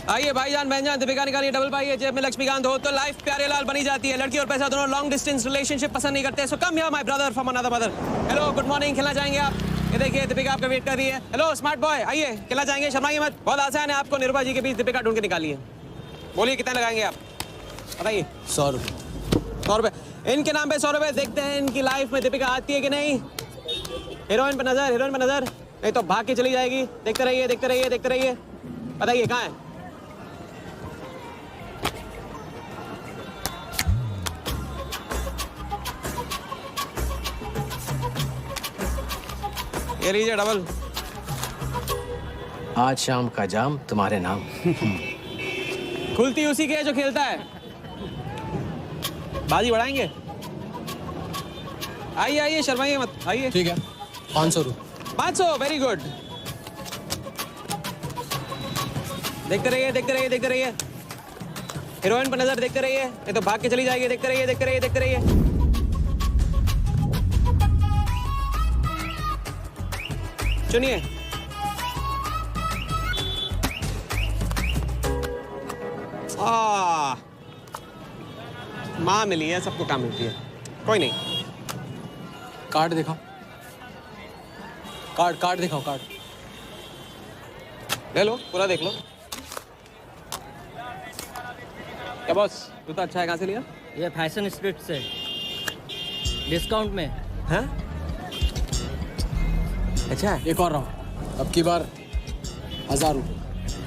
आइए भाईजान बहनजान, दीपिका निकालिए डबल पाई है, जेब में लक्ष्मीकांत हो तो लाइफ प्यारे लाल बनी जाती है। लड़की और पैसा दोनों लॉन्ग डिस्टेंस रिलेशनशिप पसंद नहीं करते। So come here my brother from another mother. Hello good morning, खेलना चाहेंगे आप? ये देखिए दीपिका आपका वेट कर रही है। हेलो स्मार्ट बॉय, आइए खेलना चाहेंगे? शर्माइए मत, बहुत आसान है। आपको निरुपा जी के बीच दीपिका ढूंढ के निकालिए। बोलिए कितने लगाएंगे आप, बताइए। 100 रुपये। 100 रुपये इनके नाम पे 100 रुपये। देखते हैं इनकी लाइफ में दीपिका आती है कि नहीं। हीरोइन पे नजर, हीरोइन पे नजर, नहीं तो भाग के चली जाएगी। देखते रहिए देखते रहिए देखते रहिए, बताइए कहाँ है? ये लीजिए डबल। आज शाम का जाम तुम्हारे नाम। खुलती उसी की है जो खेलता है। बाजी बढ़ाएंगे? आइए आइए, शर्माइए मत, आइए। ठीक है, 500 रुपये। 500, वेरी गुड। देखते रहिए देखते रहिए देखते रहिए, हीरोइन पर नजर, देखते रहिए नहीं तो भाग के चली जाएगी। देखते रहिए देखते रहिए देखते रहिए। चुनिए। माँ मिली है, सबको काम मिलती है। कोई नहीं। कार्ड दिखाओ, कार्ड दिखाओ, कार्ड ले लो, पूरा देख लो। क्या बॉस, जूता अच्छा है, कहाँ से लिया? ये फैशन स्ट्रीट से, डिस्काउंट में। हैं? अच्छा है। एक और राउंड, अब की बार 1000 रुपये।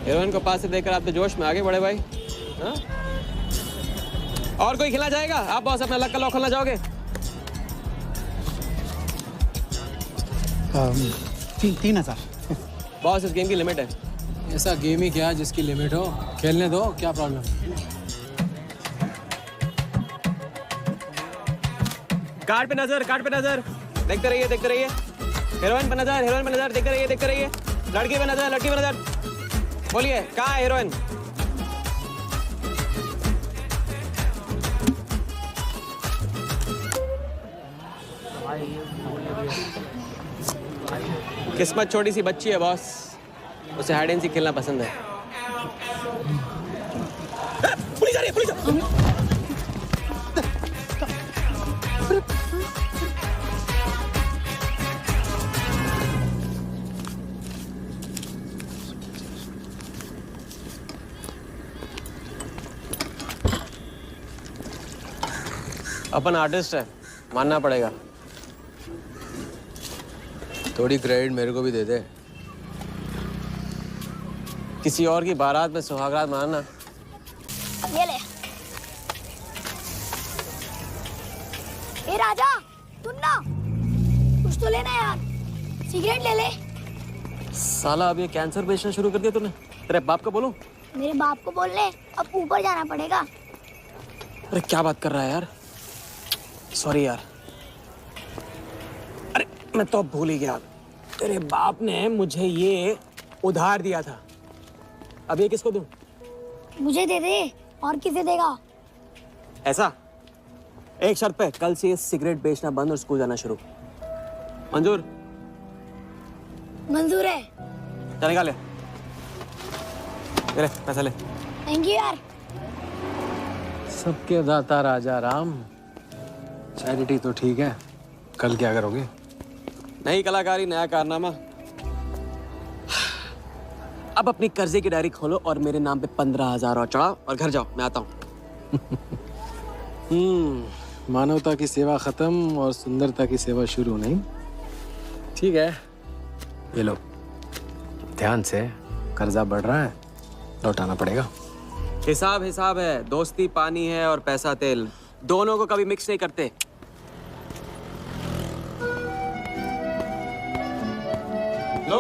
हीरोइन को पास से देखकर आप तो जोश में आगे बढ़े भाई। हाँ? और कोई खिला जाएगा? आप बॉस अपना लक का लॉक खोलना चाहोगे? 3000। बॉस इस गेम की लिमिट है। ऐसा गेम ही क्या जिसकी लिमिट हो, खेलने दो, क्या प्रॉब्लम? कार्ड पे नजर, कार्ड पे नजर, देखते रहिए देखते रहिए। हीरोइन पे नजर, हीरोइन पे नजर, देखते रहिए देखते रहिए। लड़की पे नजर, लड़की पे नजर। बोलिए कहाँ है हीरोइन? किस्मत छोटी सी बच्ची है बॉस, उसे हाइड एंड सीक खेलना पसंद है। पुलिस आ रही है, पुलिस! अपन आर्टिस्ट है, मानना पड़ेगा। थोड़ी क्रेडिट मेरे को भी दे दे। किसी और की बारात में सुहागरात मनाना। ये ले। ए राजा, सुन ना, कुछ तो लेना यार, सिगरेट ले ले। साला अब ये कैंसर बेचना शुरू कर दिया तूने। तेरे बाप को बोलूं? मेरे बाप को बोल ले, अब ऊपर जाना पड़ेगा। अरे क्या बात कर रहा है यार, सॉरी यार। अरे मैं तो भूल ही गया, तेरे बाप ने मुझे ये उधार दिया था। अब ये किसको दूं? मुझे दे दे, और किसे देगा? ऐसा, एक शर्त पे, कल से ये सिगरेट बेचना बंद और स्कूल जाना शुरू। मंजूर? मंजूर है। चल निकाल ले, पैसा ले। थैंक यू यार। सबके दाता राजा राम। चैरिटी तो ठीक है, कल क्या करोगे? नई कलाकारी, नया कारनामा। अब अपनी कर्जे की डायरी खोलो और मेरे नाम पे 15,000 और चढ़ाओ और घर जाओ, मैं आता हूँ। मानवता की सेवा खत्म और सुंदरता की सेवा शुरू नहीं। ठीक है, ये लो, ध्यान से, कर्जा बढ़ रहा है, लौटाना पड़ेगा। हिसाब हिसाब है, दोस्ती पानी है और पैसा तेल, दोनों को कभी मिक्स नहीं करते। लो,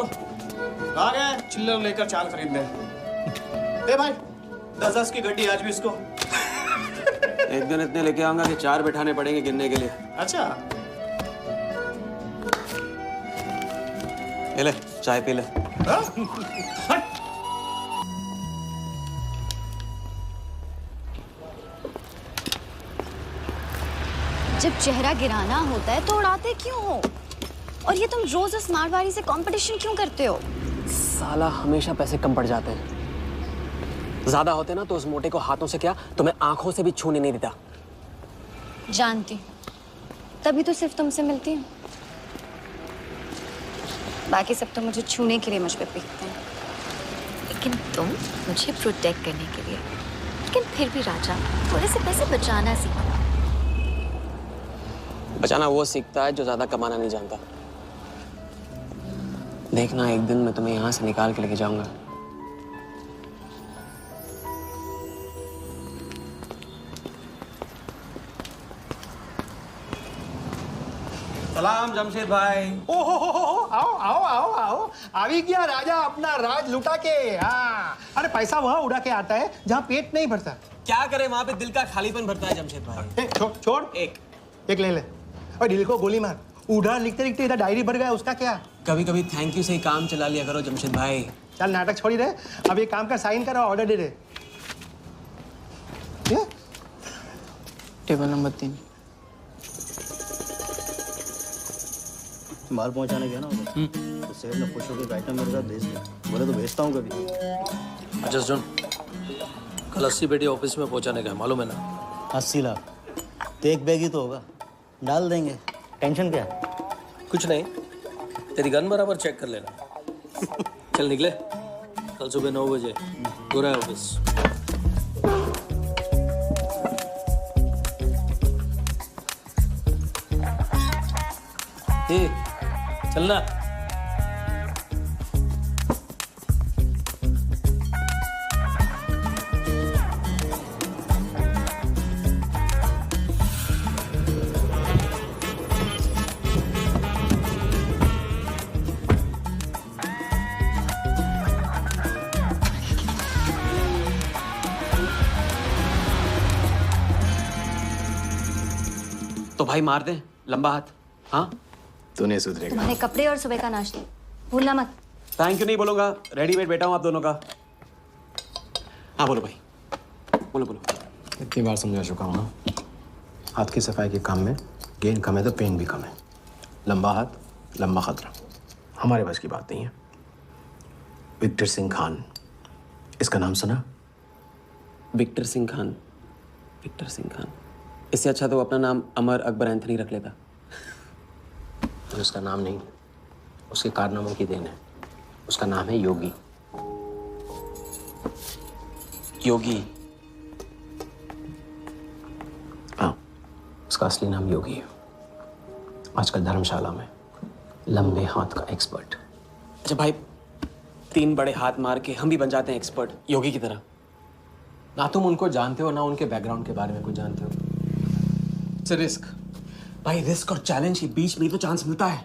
आ गए चिल्लर लेकर चाल खरीदने। दे भाई, 10-10 की गड्डी आज भी इसको। एक दिन इतने लेके आऊंगा कि 4 बिठाने पड़ेंगे गिनने के लिए। अच्छा, ये ले, चाय पी ले। जब चेहरा गिराना होता है तो उड़ाते क्यों हो? और ये तुम रोज उस मारवाड़ी से कंपटीशन क्यों करते हो? साला हमेशा पैसे कम पड़ जाते हैं। ज्यादा होते ना तो उस मोटे को हाथों से क्या तुम्हें आंखों से भी छूने नहीं देता। जानती हूँ, तभी तो सिर्फ तुमसे मिलती हूँ। बाकी सब तो मुझे छूने के लिए मुझ पे पीटते हैं, लेकिन तुम मुझे प्रोटेक्ट करने के लिए। लेकिन फिर भी राजा, थोड़े से पैसे बचाना सीखो। बचाना वो सीखता है जो ज्यादा कमाना नहीं जानता। देखना एक दिन मैं तुम्हें यहाँ से निकाल के लेके जाऊंगा। सलाम जमशेद भाई। ओ हो, आओ आओ आओ आओ, आवी गया राजा अपना राज लुटा के। हाँ, अरे पैसा वहाँ उड़ा के आता है जहाँ पेट नहीं भरता। क्या करे, वहां पे दिल का खालीपन भरता है जमशेद भाई। छोड़ एक ले ले और दिल को गोली मार। उधर लिखते लिखते इधर डायरी भर गया, उसका क्या। कभी कभी थैंक यू से ही काम चला लिया करो जमशेद भाई। चल नाटक छोड़ी रहे, अब एक काम का साइन करो, ऑर्डर दे दे। Table number 3। माल पहुंचाने गया ना उधर, तो सेठ ने खुश होकर आइटम मेरे साथ भेज दिया। बोले तो भेजता हूँ कभी। जस्ट जॉन, कल 80 पेटी ऑफिस में पहुंचाने का है, मालूम है ना? 80 लाख तो एक बैग ही तो होगा, डाल देंगे। टेंशन क्या है? कुछ नहीं, तेरी गन बराबर चेक कर लेना। चल निकले, कल सुबह 9 बजे गोरा ऑफिस। चलना। तो भाई मार दे लंबा हाथ। हाँ तू नहीं सुधरेगा। तुम्हारे कपड़े और सुबह का नाश्ता भूलना मत। थैंक यू नहीं बोलूंगा, रेडीमेड बैठा हूँ आप दोनों का। हाँ बोलो भाई, बोलो बोलो। इतनी बार समझा चुका हूँ ना, हाथ की सफाई के काम में गेन कम है तो पेन भी कम है। लंबा हाथ लंबा खतरा, हमारे बस की बात नहीं है। विक्टर सिंह खान, इसका नाम सुना? Victor Singh Khan, Victor Singh Khan. इससे अच्छा तो अपना नाम अमर अकबर एंथनी रख लेता। तो उसका नाम नहीं, उसके कारनामों की देन है। उसका नाम है योगी। योगी? हाँ, उसका असली नाम योगी है। आजकल धर्मशाला में लंबे हाथ का एक्सपर्ट। अच्छा भाई, 3 बड़े हाथ मार के हम भी बन जाते हैं एक्सपर्ट योगी की तरह। ना तुम उनको जानते हो ना उनके बैकग्राउंड के बारे में कुछ जानते हो। It's a risk. भाई रिस्क और चैलेंज के बीच में तो चांस मिलता है।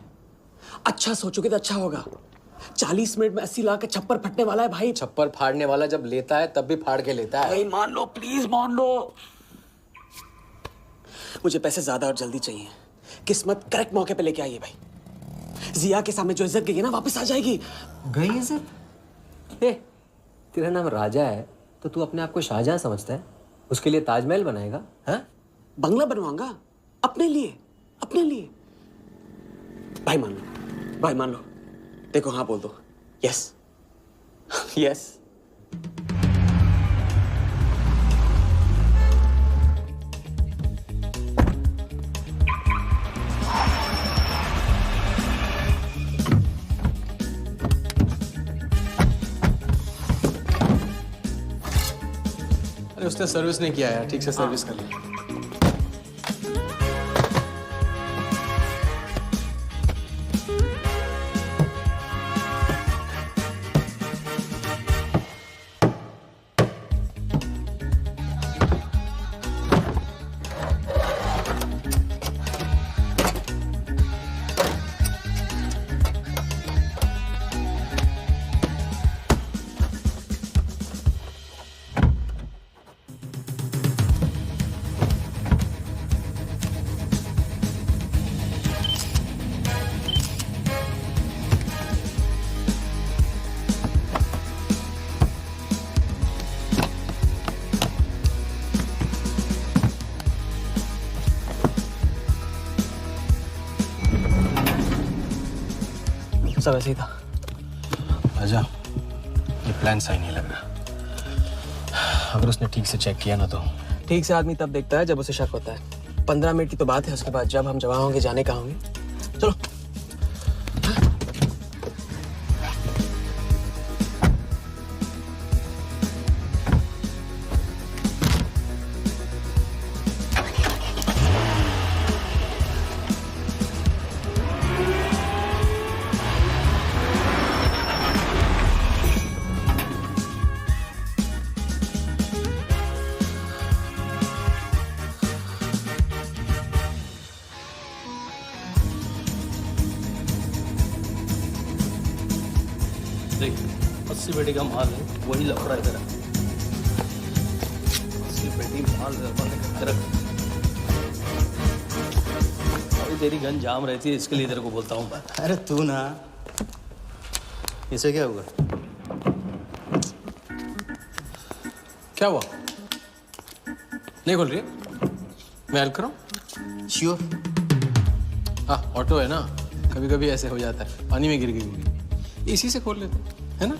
अच्छा सोचोगे तो अच्छा होगा। 40 मिनट में 80 लाख का छप्पर फटने वाला है भाई। छप्पर फाड़ने वाला जब लेता है तब भी फाड़ के लेता है। भाई मान लो, प्लीज मान लो। मुझे पैसे ज्यादा और जल्दी चाहिए। किस्मत करेक्ट मौके पे लेके आई है भाई। जिया के सामने जो इज्जत गई है ना, वापस आ जाएगी। गई इज्जत? तेरा नाम राजा है तो तू अपने आप को शाहजहां समझता है? उसके लिए ताजमहल बनाएगा? हाँ, बंगला बनवाऊंगा अपने लिए, अपने लिए। भाई मान लो, भाई मान लो। देखो हाँ बोल दो। Yes yes. अरे उसने सर्विस नहीं किया यार, ठीक से सर्विस कर लिया। सब ऐसे ही था। राजा, ये प्लान सही नहीं लग रहा। अगर उसने ठीक से चेक किया ना तो ठीक से आदमी तब देखता है जब उसे शक होता है। 15 मिनट की तो बात है, उसके बाद जब हम जवां होंगे जाने कहाँ होंगे। चलो। देख 80 पेटी का माल है, वही लफड़ा है तेरा। 80 पेटी माल रख। अभी तेरी गन जाम रहती है, इसके लिए तेरे को बोलता हूँ मैं। अरे तू ना, इसे क्या हुआ? क्या हुआ? नहीं खोल रही है? मैं हेल्प कराऊं? श्योर। हाँ, ऑटो है ना, कभी कभी ऐसे हो जाता है, पानी में गिर गई होगी। एसी से खोल लेते है ना,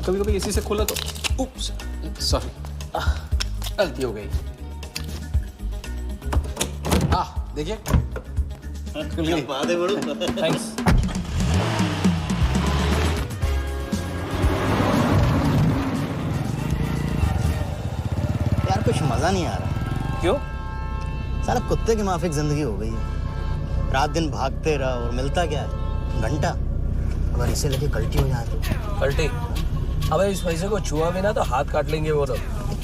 कभी कभी एसी से खोला तो उप्स, सॉरी, गलती हो गई। देखिए बात है बड़ू। थैंक्स। यार कुछ मजा नहीं आ रहा। क्यों? साला कुत्ते की माफिक जिंदगी हो गई है। रात दिन भागते रहा और मिलता क्या है? घंटा। अगर इसे लगे कल्टी हो जाए तो? पलटी? अबे इस पैसे को छुआ भी ना तो हाथ काट लेंगे वो लोग।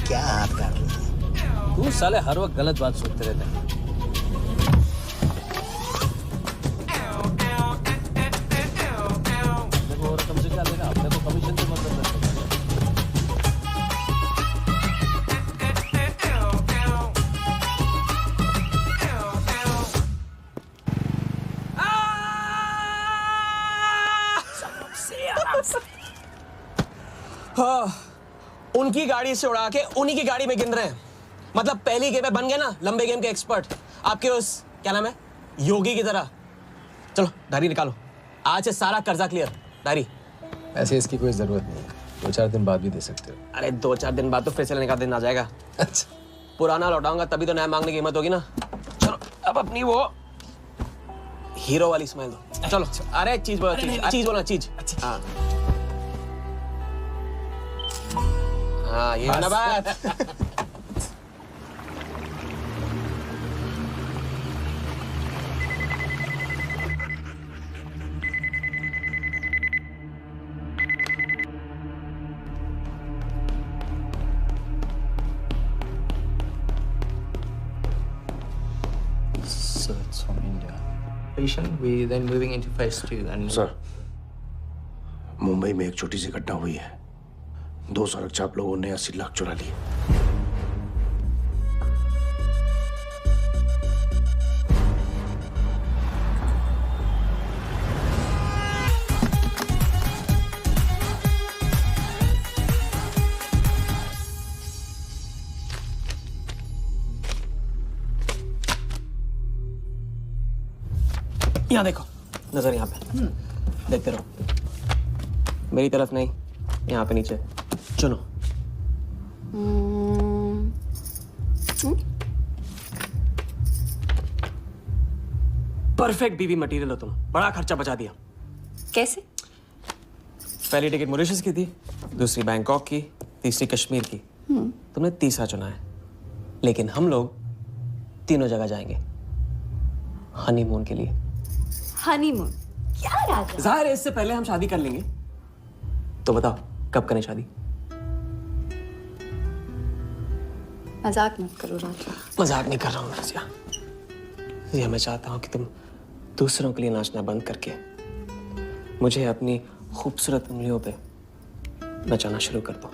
क्या हाथ काट लेंगे? तू साले हर वक्त गलत बात सोचते रहते हैं। देखो और कम से क्या लेगा, अपने को कमीशन से मतलब है। हाँ, उनकी गाड़ी से उड़ा के उन्हीं की गाड़ी में गिन रहे हैं। मतलब पहली गेम में बन गए ना लंबे गेम के एक्सपर्ट, आपके उस क्या नाम है योगी की तरह। चलो डायरी निकालो, आज से सारा कर्जा क्लियर। डायरी। ऐसे इसकी कोई जरूरत नहीं है, 2-4 दिन बाद भी दे सकते हो। अरे 2-4 दिन बाद तो फिर से लेने का दिन आ जाएगा। अच्छा, पुराना लौटाऊंगा तभी तो नया मांगने की हिम्मत होगी ना। चलो अब अपनी वो हीरो वाली स्माइल दो। चलो अरे चीज बोलो, चीज बोलो, चीज। हाँ हाँ, ये है ना बात। So it's from India. We then moving into phase 2 and sir, Mumbai में एक छोटी सी घटना हुई है। 2 सड़क चाप लोगों ने 80 लाख चुरा लिए। यहाँ देखो, नजर यहाँ पे देखते रहो। मेरी तरफ नहीं, यहाँ पे नीचे चुनो। परफेक्ट बीवी मटेरियल हो तुम, बड़ा खर्चा बचा दिया। कैसे? पहली टिकट मॉरिशस की थी, दूसरी बैंकॉक की, तीसरी कश्मीर की। तुमने तीसरा चुना है, लेकिन हम लोग तीनों जगह जाएंगे हनीमून के लिए। हनीमून? क्या राजा? जाहिर है इससे पहले हम शादी कर लेंगे। तो बताओ कब करें शादी? मजाक मत करो राजा। मजाक नहीं कर रहा हूँ रजिया। ये मैं चाहता हूँ कि तुम दूसरों के लिए नाचना बंद करके मुझे अपनी खूबसूरत उंगलियों पे नचाना शुरू कर दो।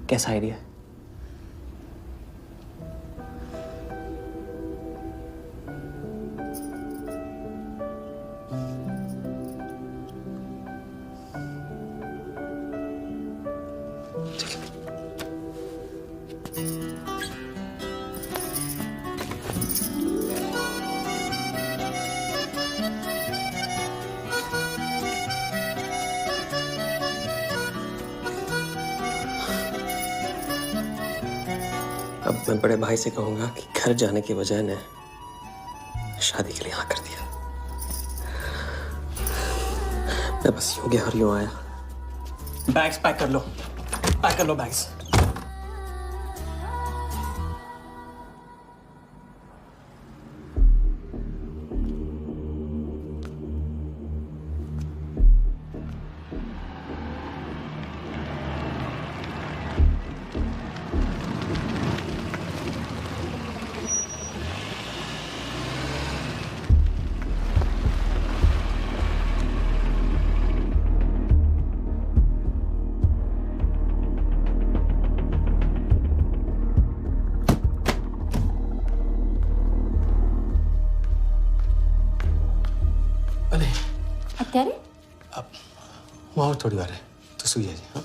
कैसा आइडिया है? अब मैं बड़े भाई से कहूंगा कि घर जाने के बजाय ने शादी के लिए हाँ कर दिया। मैं बस यूं गया और यूं आया। बैग्स पैक कर लो, पैक कर लो बैग्स। हत्यारे? अब वहाँ और थोड़ी बार है तो सुई जी। हाँ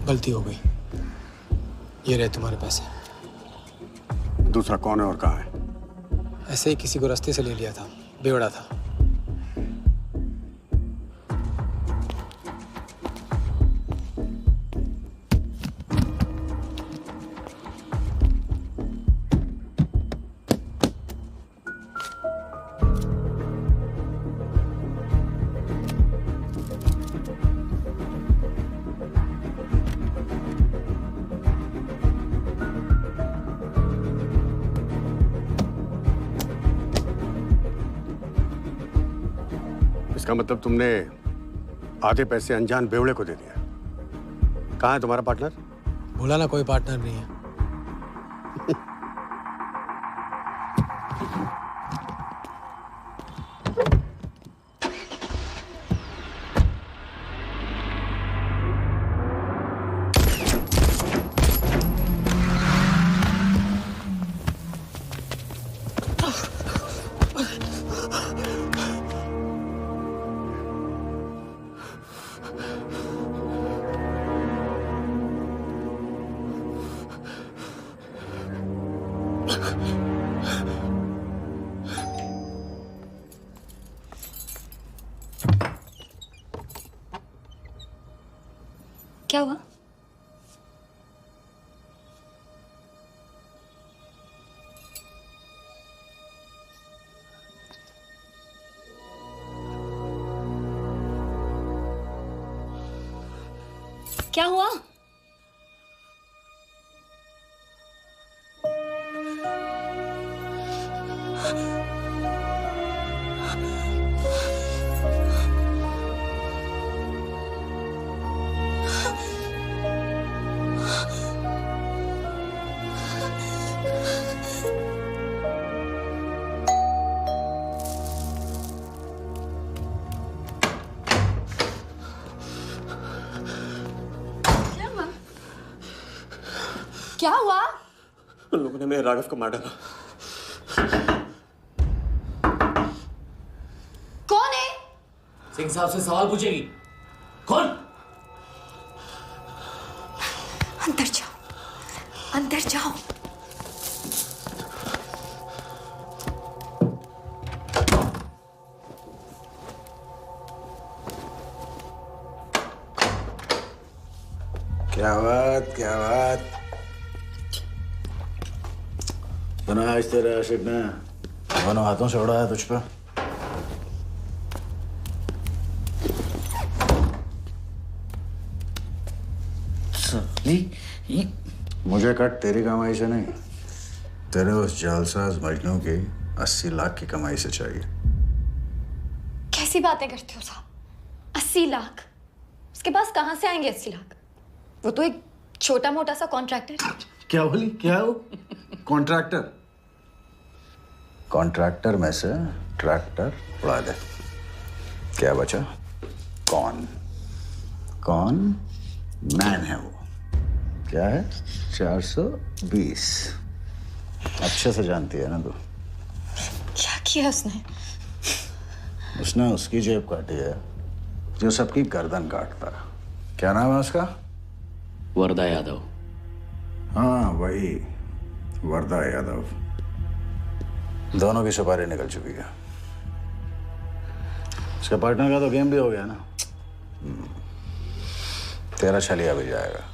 गलती हो गई। ये रहे तुम्हारे पैसे। दूसरा कौन है और कहाँ है? ऐसे ही किसी को रास्ते से ले लिया था, बेवड़ा था। इसका मतलब तुमने आधे पैसे अनजान बेवड़े को दे दिया। कहाँ है तुम्हारा पार्टनर? बोला ना कोई पार्टनर नहीं है। क्या हुआ? क्या हुआ? क्या हुआ? उन लोगों ने मेरे राघव को मार डाला। कौन है? सिंह साहब से सवाल पूछेगी। कौन? अंदर जाओ, अंदर जाओ। क्या बात, क्या बात। सुना आज तेरे आशिक ने दोनों हाथों से उड़ाया तुझ पे। मुझे कट तेरी कमाई से नहीं, तेरे उस जालसाज मजनू की 80 लाख की कमाई से चाहिए। कैसी बातें करते हो साहब? 80 लाख? उसके पास कहां से आएंगे 80 लाख? वो तो एक छोटा मोटा सा कॉन्ट्रैक्टर है। क्या बोली? क्या हो? कॉन्ट्रैक्टर? कॉन्ट्रैक्टर में से ट्रैक्टर उड़ा दे। क्या बचा? कौन? कौन मैन है वो? क्या है? 420। अच्छे से जानती है ना तू? किया उसने? उसने उसकी जेब काटी है जो सबकी गर्दन काटता है। क्या नाम है उसका? वर्दा यादव। हाँ वही, वर्दा यादव। दोनों की सुपारी निकल चुकी है। उसके पार्टनर का तो गेम भी हो गया ना। तेरा छलिया भी जाएगा।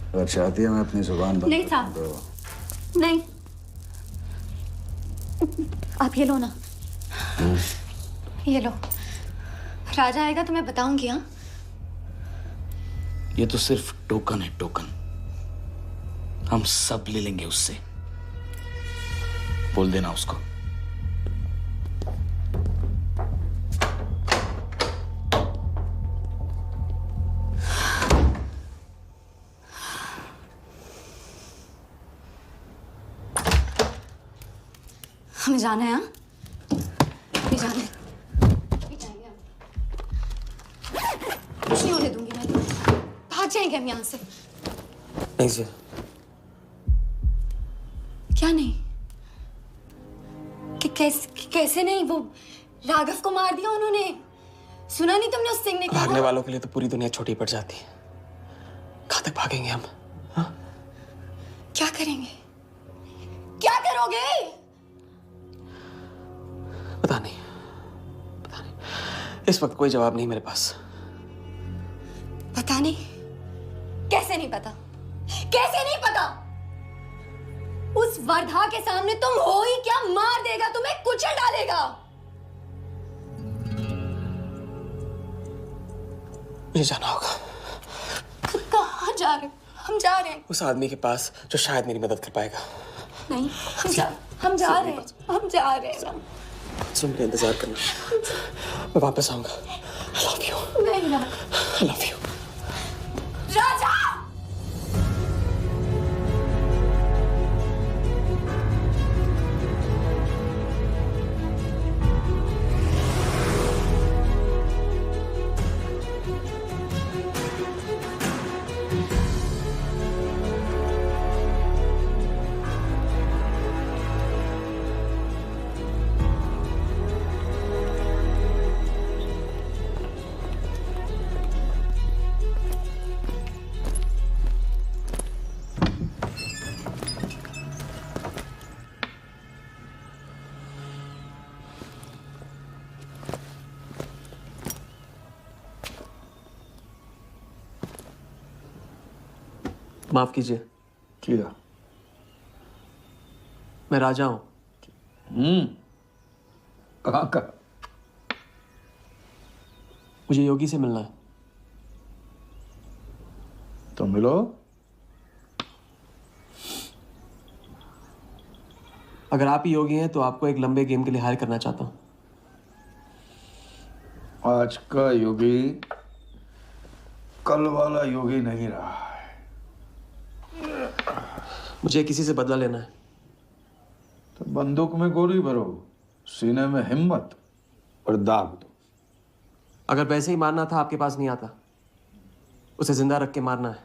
अगर चाहती है मैं अपनी जुबान बंद नहीं साहब, तो नहीं। आप ये लो ना, ये लो। राजा आएगा तो मैं बताऊंगी। हाँ, ये तो सिर्फ टोकन है, टोकन। हम सब ले लेंगे उससे। बोल देना उसको। हमें जाना है। हाँ, भी जाना है। भी जाएंगे हम। कुछ नहीं होने दूंगी मैं। भाग जाएंगे हम यहाँ से। नहीं जी। क्या नहीं? कैसे नहीं? वो राघव को मार दिया उन्होंने। सुना नहीं तुमने उस सिंह ने? भागने वालों के लिए तो पूरी दुनिया छोटी पड़ जाती है। कहाँ तक भागेंगे हम? हाँ? क्या करेंगे? क्या करोगे? पता नहीं, पता नहीं। इस वक्त कोई जवाब नहीं मेरे पास। पता नहीं? कैसे नहीं पता? कैसे नहीं पता? उस वर्धा के सामने तुम हो ही क्या? मार देगा, तुम्हें कुचल डालेगा। मुझे जाना होगा। कहाँ जा रहे हो? हम जा रहे हैं। उस आदमी के पास जो शायद मेरी मदद कर पाएगा। नहीं, हम जा रहे हैं। हम जा रहे हैं। सुन के इंतजार करना। मैं वापस आऊंगा। I love you. नहीं ना। I love you. राजा! माफ कीजिए। किया। मैं राजा हूं। कहाँ का? मुझे योगी से मिलना है। तो मिलो। अगर आप ही योगी हैं तो आपको एक लंबे गेम के लिए हायर करना चाहता हूं। आज का योगी कल वाला योगी नहीं रहा है। मुझे किसी से बदला लेना है। तो बंदूक में गोली भरो, सीने में हिम्मत और दाग दो। अगर वैसे ही मारना था आपके पास नहीं आता। उसे जिंदा रख के मारना है।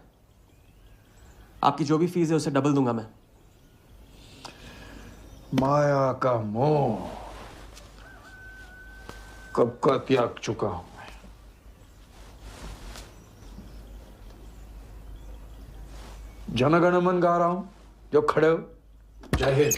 आपकी जो भी फीस है उसे डबल दूंगा मैं। माया का मोह कब का त्याग चुका हूं मैं। जनगण मन गा रहा हूं, जो खड़े हो। जय हिंद।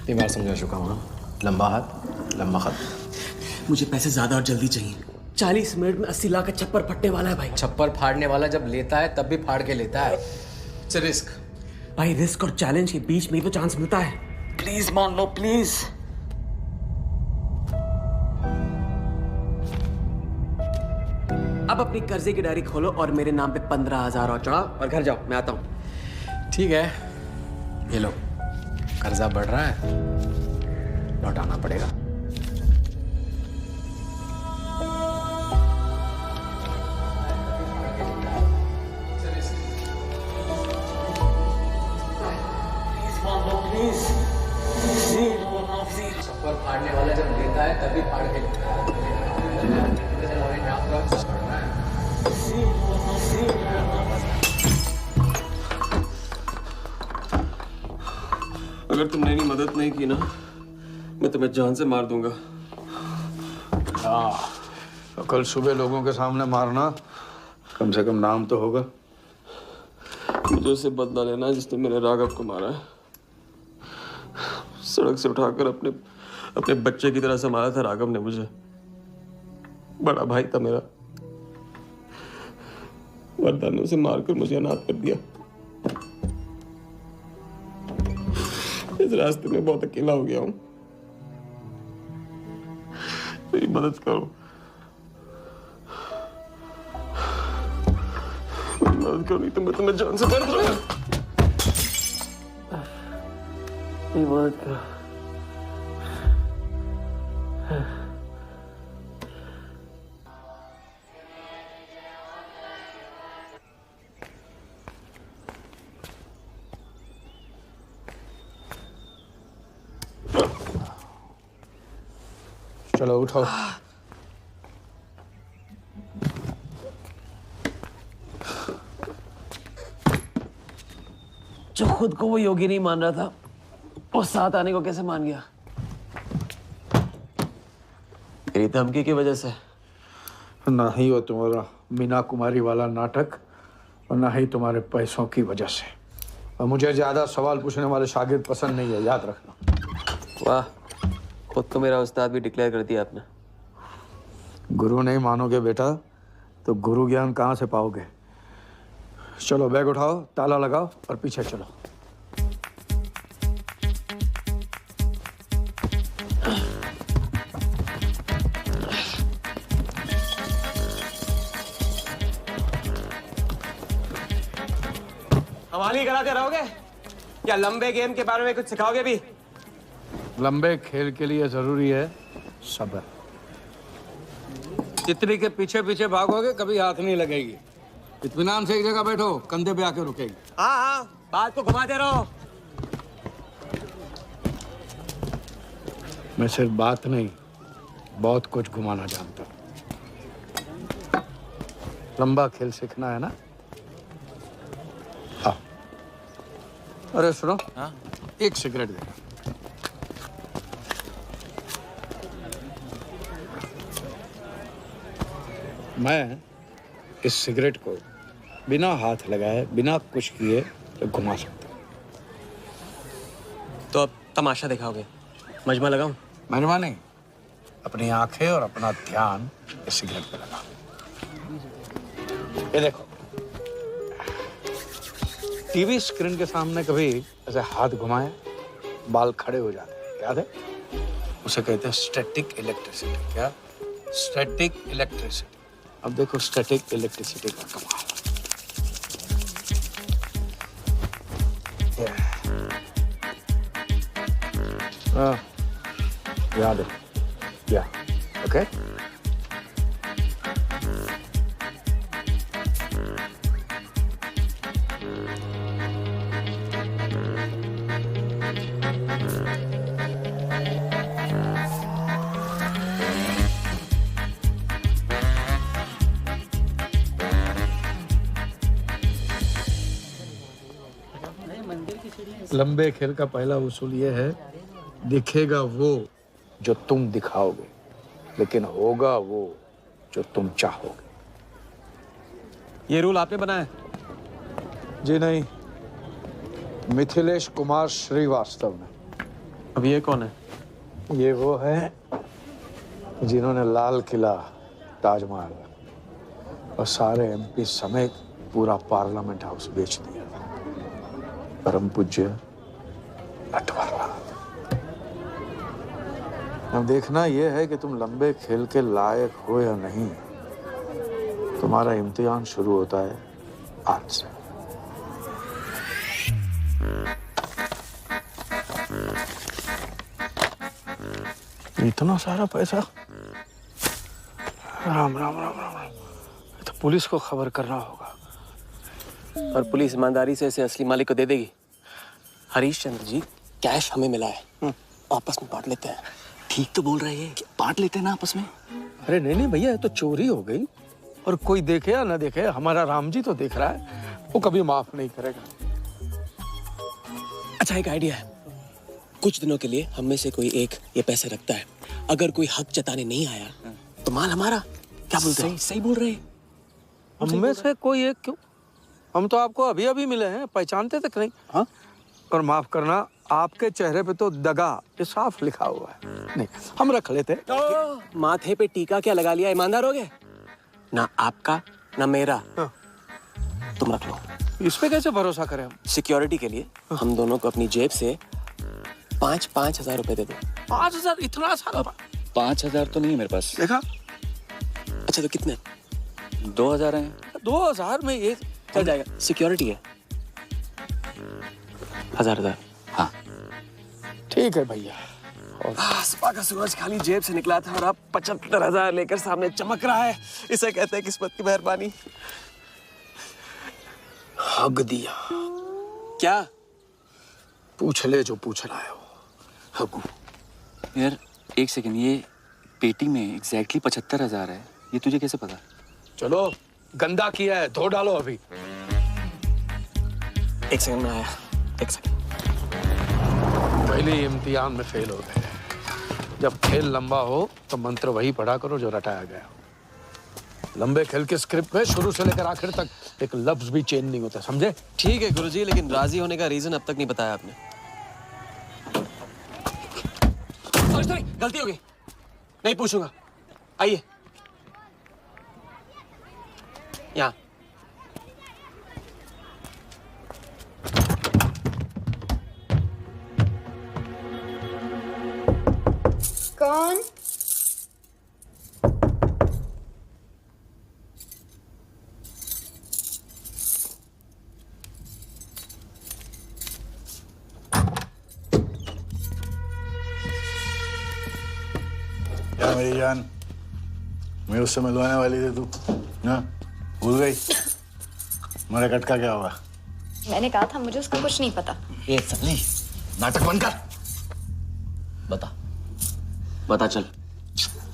इतनी बार समझा चुका हूँ। लंबा हाथ लंबा खत। मुझे पैसे ज्यादा और जल्दी चाहिए। 40 मिनट में 80 लाख का छप्पर फटने वाला है भाई। छप्पर फाड़ने वाला जब लेता है तब भी फाड़ के लेता है। It's risk. भाई रिस्क और चैलेंज के बीच में ही तो चांस मिलता है। प्लीज मान लो प्लीज। अब अपनी कर्जे की डायरी खोलो और मेरे नाम पे 15,000 और चढ़ाओ और घर जाओ। मैं आता हूँ। ठीक है, ये लो। कर्जा बढ़ रहा है, लौटाना पड़ेगा। Please. चप्पल फाड़ने वाला जब लेता है तभी फाड़ के लेता है। अगर तुमने मेरी मदद नहीं की ना, मैं तुम्हें जान से मार दूंगा। हाँ, तो कल सुबह लोगों के सामने मारना, कम से कम नाम तो होगा। मुझे उससे बदला लेना जिसने मेरे राघव को मारा है। सड़क से उठाकर अपने बच्चे की तरह संभाला था राघव ने मुझे। बड़ा भाई था मेरा, वरदान ने उसे मारकर मुझे अनाथ कर दिया। इस रास्ते में बहुत अकेला हो गया हूं, मेरी मदद करो, मेरी मदद करो, नहीं तो मैं तुम्हें जान से मार दूंगा। मेरी मदद करो। चलो उठो। जो खुद को वो योगी नहीं मान रहा था, वो साथ आने को कैसे मान गया? तेरी धमकी की वजह से? ना ही वो तुम्हारा मीना कुमारी वाला नाटक और ना ही तुम्हारे पैसों की वजह से। और मुझे ज्यादा सवाल पूछने वाले शागिर्द पसंद नहीं है, याद रखना। वाह, खुद को मेरा उस्ताद भी डिक्लेयर कर दिया आपने। गुरु नहीं मानोगे बेटा तो गुरु ज्ञान कहाँ से पाओगे। चलो बैग उठाओ, ताला लगाओ और पीछे चलो। हमारी कराते रहोगे या लंबे गेम के बारे में कुछ सिखाओगे भी? लंबे खेल के लिए जरूरी है सब्र। तितली के पीछे पीछे भागोगे कभी हाथ नहीं लगेगी। इत्मीनान से एक जगह बैठो, कंधे पे आके रुकेगी। हाँ हाँ, बात को घुमाते रहो। मैं सिर्फ बात नहीं, बहुत कुछ घुमाना जानता हूँ। लंबा खेल सीखना है ना? हाँ। अरे सुनो, हाँ? एक सिगरेट देना। मैं इस सिगरेट को बिना हाथ लगाए, बिना कुछ किए तो घुमा सकता हूँ। तो अब तमाशा दिखाओगे? मजमा लगाऊं? मजमा नहीं, अपनी आंखें और अपना ध्यान इस सिगरेट पे लगा। ये देखो, टीवी स्क्रीन के सामने कभी ऐसे हाथ घुमाए बाल खड़े हो जाते हैं, याद है? उसे कहते हैं स्टैटिक इलेक्ट्रिसिटी। क्या? Static electricity. अब देखो स्टैटिक इलेक्ट्रिसिटी का कमाल। याद है? या ओके। लंबे खेल का पहला उसूल यह है, दिखेगा वो जो तुम दिखाओगे, लेकिन होगा वो जो तुम चाहोगे। ये रूल आपने बनाया? जी नहीं, मिथिलेश कुमार श्रीवास्तव ने। अब ये कौन है? ये वो है जिन्होंने लाल किला, ताजमहल और सारे एमपी समेत पूरा पार्लियामेंट हाउस बेच दिया था। परम पूज्य नटवरलाल। अब देखना यह है कि तुम लंबे खेल के लायक हो या नहीं। तुम्हारा इम्तिहान शुरू होता है आज से। इतना सारा पैसा? राम राम राम राम राम। तो पुलिस को खबर करना होगा। और पुलिस ईमानदारी से इसे असली मालिक को दे देगी। हरीश चंद्र जी, कैश हमें मिला है। आपस में बांट लेते हैं। ठीक तो बोल रहे हैं, बांट लेते हैं ना आपस में। अरे नहीं नहीं भैया, ये तो चोरी हो गई, और कोई देखे या ना देखे, हमारा राम जी तो देख रहा है, वो कभी माफ नहीं करेगा। अच्छा, एक आइडिया है। कुछ दिनों के लिए हम में से कोई एक ये पैसे रखता है, अगर कोई हक जताने नहीं आया तो माल हमारा। क्या बोलते हैं? सही बोल रहे हैं। हम में से कोई एक क्यों, हम तो आपको अभी अभी मिले हैं, पहचानते तक नहीं। हाँ, और माफ करना, आपके चेहरे पे तो दगा ये साफ लिखा हुआ है। नहीं, हम रख लेते। माथे पे टीका क्या लगा लिया, ईमानदार हो गए ना? आपका ना मेरा। हाँ। तुम रख लो। इस पे कैसे भरोसा करें हम? सिक्योरिटी के लिए हम दोनों को अपनी जेब से 5,000 रुपए दे दो। 5,000? इतना सारा? 5,000 तो नहीं है मेरे पास। देखा? अच्छा, तो कितने? 2,000 हैं। 2,000 में ये चल जाएगा। सिक्योरिटी है 1,000। हाँ ठीक है भैया। सुबह का सूरज खाली जेब से निकला था और अब 75,000 लेकर सामने चमक रहा है। इसे कहते हैं किस्मत की मेहरबानी। हक दिया। क्या? पूछ ले जो पूछ रहा है वो। हगू। यार एक सेकंड, ये पेटी में एग्जैक्टली 75,000 है, ये तुझे कैसे पता? चलो, गंदा किया है, धो डालो अभी। एक सेकंड में आया, एक सेकंड। पहले इम्तिहान में फेल हो गए। जब खेल लंबा हो तो मंत्र वही पढ़ा करो जो रटाया गया। लंबे खेल के स्क्रिप्ट में शुरू से लेकर आखिर तक एक लफ्ज भी चेंज नहीं होता, समझे? ठीक है गुरुजी, लेकिन राजी होने का रीजन अब तक नहीं बताया आपने। सॉरी, गलती हो गई, नहीं पूछूंगा। आइए यहाँ। कौन? क्या मेरी जान, मैं उससे मिलवाने वाली थी, तू ना भूल गई? मेरा कटका क्या होगा? मैंने कहा था मुझे उसका कुछ नहीं पता। ये सगली नाटक बंद कर। बता, बता चल,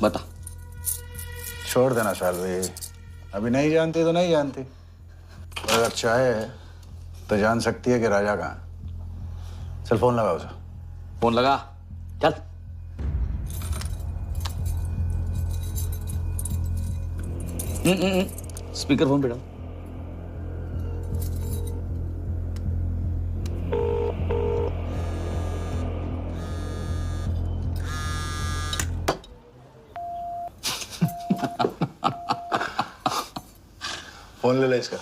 बता। छोड़ देना सालवी, अभी नहीं जानती तो नहीं जानती, और अगर चाहे तो जान सकती है कि राजा कहाँ। चल फोन लगा उसे। फोन लगा, चल। स्पीकर फोन पे डाल। फोन ले ले इसका,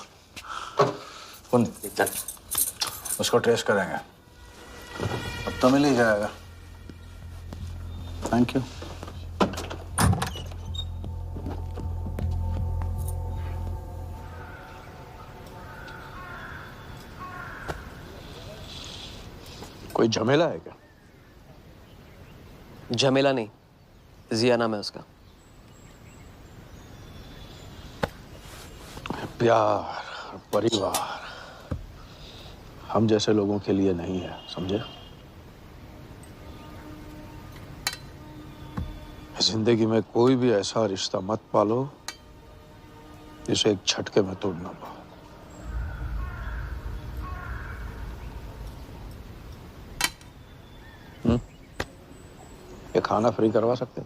फोन चल। उसको ट्रेस करेंगे, अब तो मिल ही जाएगा। Thank you. कोई झमेला है क्या? झमेला नहीं, जिया नाम है उसका। प्यार, परिवार हम जैसे लोगों के लिए नहीं है, समझे? जिंदगी में कोई भी ऐसा रिश्ता मत पालो जिसे एक झटके में तोड़ ना पाओ। ये खाना फ्री करवा सकते?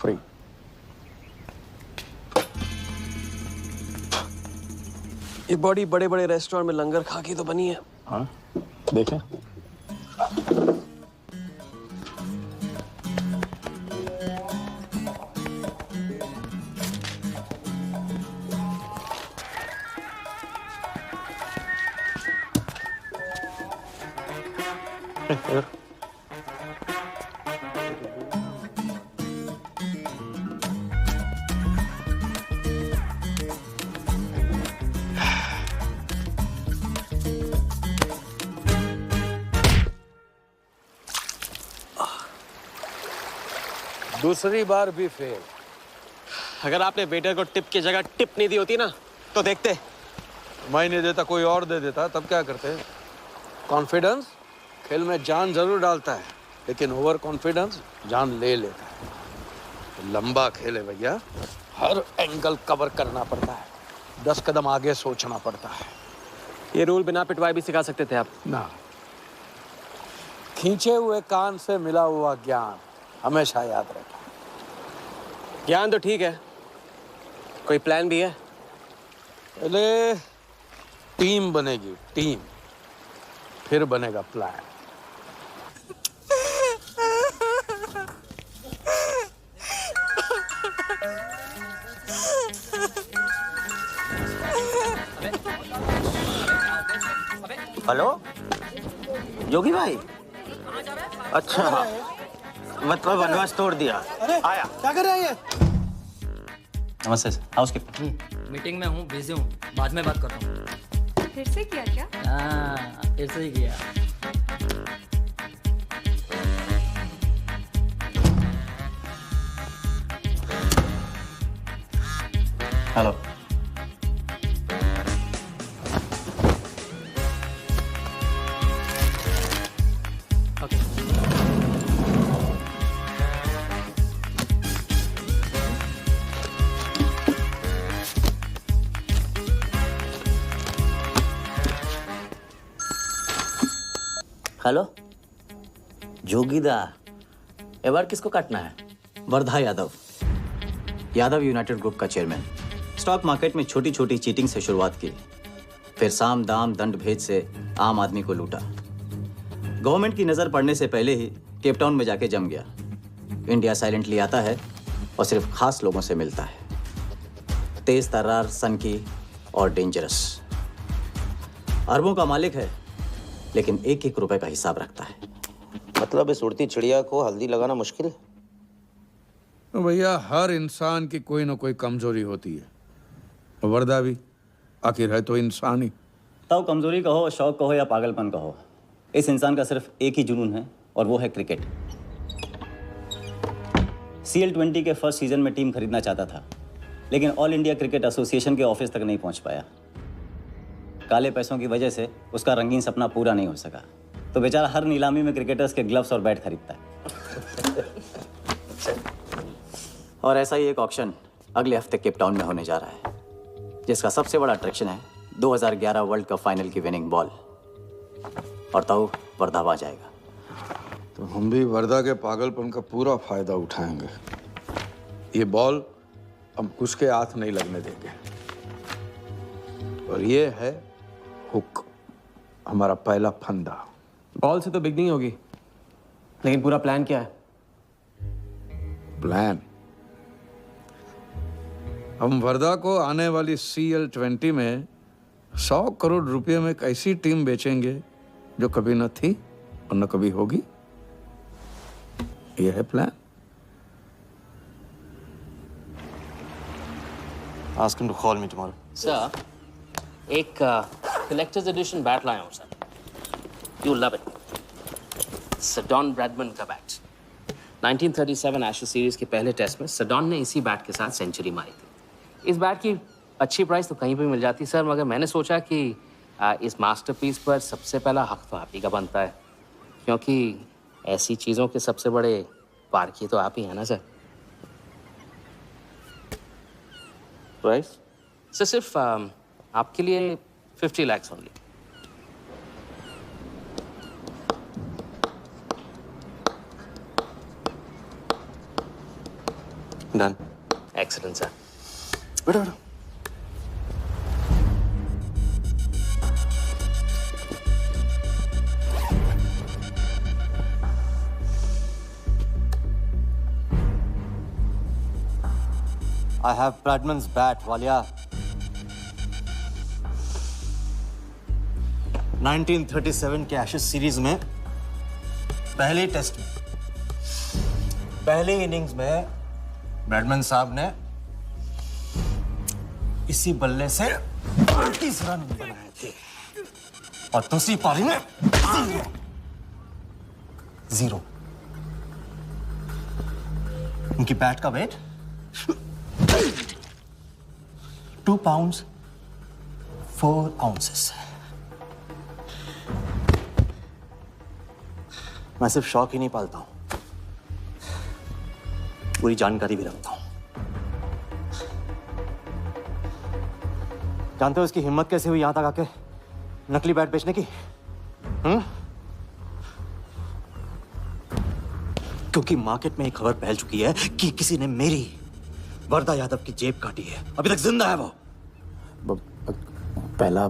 फ्री। ये बॉडी बड़े बड़े रेस्टोरेंट में लंगर खा के तो बनी है। हाँ, देखें। दूसरी बार भी फेल। अगर आपने वेटर को टिप की जगह टिप नहीं दी होती ना तो देखते। मैं नहीं देता, कोई और दे देता, तब क्या करते? कॉन्फिडेंस खेल में जान जरूर डालता है। लेकिन ओवर कॉन्फिडेंस जान ले लेता है। तो लंबा खेले भैया, हर एंगल कवर करना पड़ता है, 10 कदम आगे सोचना पड़ता है। ये रूल बिना पिटवाए भी सिखा सकते थे आप ना, खींचे हुए कान से मिला हुआ ज्ञान हमेशा याद रहता है। ज्ञान तो ठीक है, कोई प्लान भी है? पहले टीम बनेगी, टीम, फिर बनेगा प्लान। हेलो योगी भाई, अच्छा मतलब वनवास तोड़ दिया। आया, क्या कर रहे हैं ये? नमस्ते सर, हाउसकीपिंग। मीटिंग में हूँ, बिजी हूँ, बाद में बात करता हूँ। फिर से किया क्या? हाँ, फिर से ही किया। हेलो, हेलो जोगीदा, ए बार किसको काटना है? वर्धा यादव, यादव यूनाइटेड ग्रुप का चेयरमैन। स्टॉक मार्केट में छोटी छोटी चीटिंग से शुरुआत की, फिर साम दाम दंड भेद से आम आदमी को लूटा। गवर्नमेंट की नज़र पड़ने से पहले ही केप टाउन में जाके जम गया। इंडिया साइलेंटली आता है और सिर्फ खास लोगों से मिलता है। तेज तर्रार, सनकी और डेंजरस। अरबों का मालिक है, लेकिन एक एक रुपए का हिसाब रखता है। मतलब इस उड़ती चिड़िया को हल्दी लगाना मुश्किल है? तो भैया हर इंसान की कोई ना कोई कमजोरी होती है। वर्दा भी आखिर है तो इंसान ही। ताऊ कमजोरी कहो, शौक कहो या पागलपन कहो, इस इंसान का सिर्फ एक ही जुनून है और वो है क्रिकेट। CL20 के फर्स्ट सीजन में टीम खरीदना चाहता था, लेकिन ऑल इंडिया क्रिकेट एसोसिएशन के ऑफिस तक नहीं पहुंच पाया। काले पैसों की वजह से उसका रंगीन सपना पूरा नहीं हो सका, तो बेचारा हर नीलामी में क्रिकेटर्स के ग्लव्स और बैट खरीदता है। और ऐसा ही एक ऑक्शन अगले हफ्ते केप टाउन में होने जा रहा है, जिसका सबसे बड़ा अट्रैक्शन है 2011 वर्ल्ड कप फाइनल की विनिंग बॉल। और ताऊ वर्धा आ जाएगा। तो हम भी वर्दा के पागलपन का पूरा फायदा उठाएंगे। ये बॉल हम उसके हाथ नहीं लगने देंगे। और ये है हुक, हमारा पहला फंदा। बॉल से तो बिग नहीं होगी, लेकिन पूरा प्लान क्या है? प्लान, हम वर्धा को आने वाली CL20 में 100 करोड़ रुपए में एक ऐसी टीम बेचेंगे जो कभी न थी और न कभी होगी। यह है plan. Ask him to call me tomorrow. Sir, एक कलेक्टर्स एडिशन बैट लाया हूँ sir. You love it. Sir Don Bradman का बैट। 1937 एशेज सीरीज के पहले टेस्ट में सडॉन ने इसी बैट के साथ सेंचुरी मारी थी। इस बैट की अच्छी प्राइस तो कहीं भी मिल जाती सर, मगर मैंने सोचा कि इस मास्टरपीस पर सबसे पहला हक तो आप ही का बनता है, क्योंकि ऐसी चीज़ों के सबसे बड़े पारखी तो आप ही हैं ना सर। प्राइस सर सिर्फ आपके लिए 50 lakhs only. Done. Excellent, sir. बैठो बैठो। I have Bradman's bat, Walia. 1937 के एशेज सीरीज में पहले टेस्ट में पहले इनिंग्स में ब्रैडमैन साहब ने इसी बल्ले से 38 रन बनाए थे और दूसरी पारी में 0। उनकी बैट का वेट 2 pounds 4 ounces। मैं सिर्फ शौक ही नहीं पालता हूं, पूरी जानकारी भी रखता हूं। जानते हो इसकी हिम्मत कैसे हुई यहां तक आके नकली बैट बेचने की? क्योंकि मार्केट में एक खबर फैल चुकी है कि किसी ने मेरी वरदा यादव की जेब काटी है। अभी तक जिंदा है वो। पहला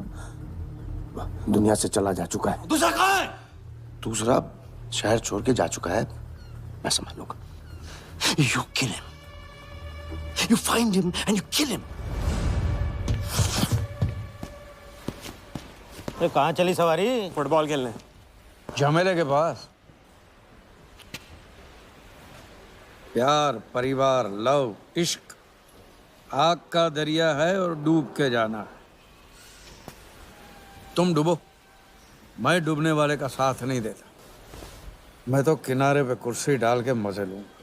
दुनिया से चला जा चुका है, दूसरा कहाँ है? दूसरा शहर छोड़ के जा चुका है, मैं समझ लूंगा। You kill him. You find him and you kill him. ये कहाँ चली सवारी? फुटबॉल खेलने। झमेले के पास। प्यार, परिवार, लव, इश्क आग का दरिया है और डूब के जाना है। तुम डूबो, मैं डूबने वाले का साथ नहीं देता। मैं तो किनारे पे कुर्सी डाल के मजे लूंगा।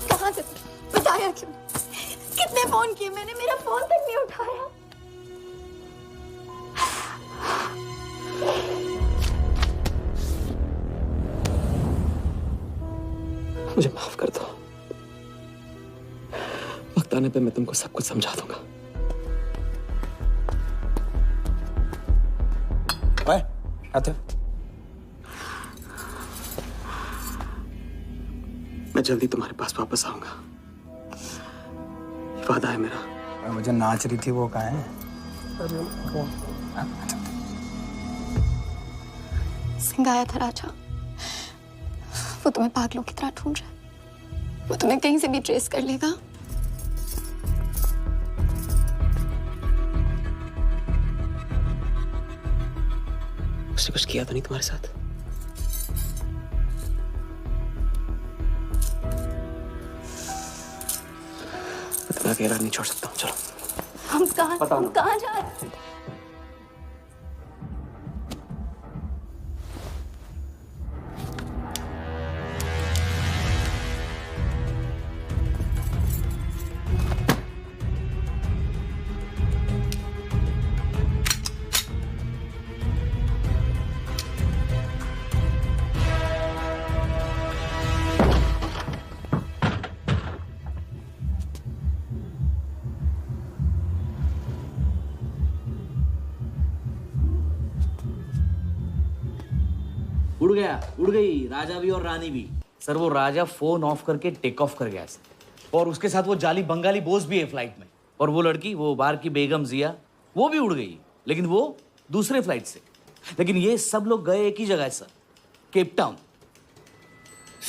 कहाँ से बताया क्यों? कितने फोन किए मैंने, मेरा फोन तक नहीं उठाया। मुझे माफ कर दो। वक्त आने पे मैं तुमको सब कुछ समझा दूंगा। आते मैं जल्दी तुम्हारे पास वापस आऊंगा, ये वादा है मेरा। मुझे नाच रही थी वो कहाँ है? सिंह आया था राजा, वो तुम्हें पागलों की तरह ढूंढ रहा है। वो तुम्हें कहीं से भी ट्रेस कर लेगा। उसने कुछ किया तो नहीं तुम्हारे साथ? मैं तुम्हें अकेला नहीं छोड़ सकता हूँ। चलो हम कहाँ जा रहे हैं? उड़ गई राजा भी और रानी भी। सर वो राजा फोन ऑफ करके टेक ऑफ कर गया सर, और उसके साथ वो जाली बंगाली बोस भी है फ्लाइट में। और वो लड़की, वो बाहर की बेगम जिया, वो भी उड़ गई, लेकिन वो दूसरे फ्लाइट से। लेकिन ये सब लोग गए एक ही जगह सर, केप टाउन।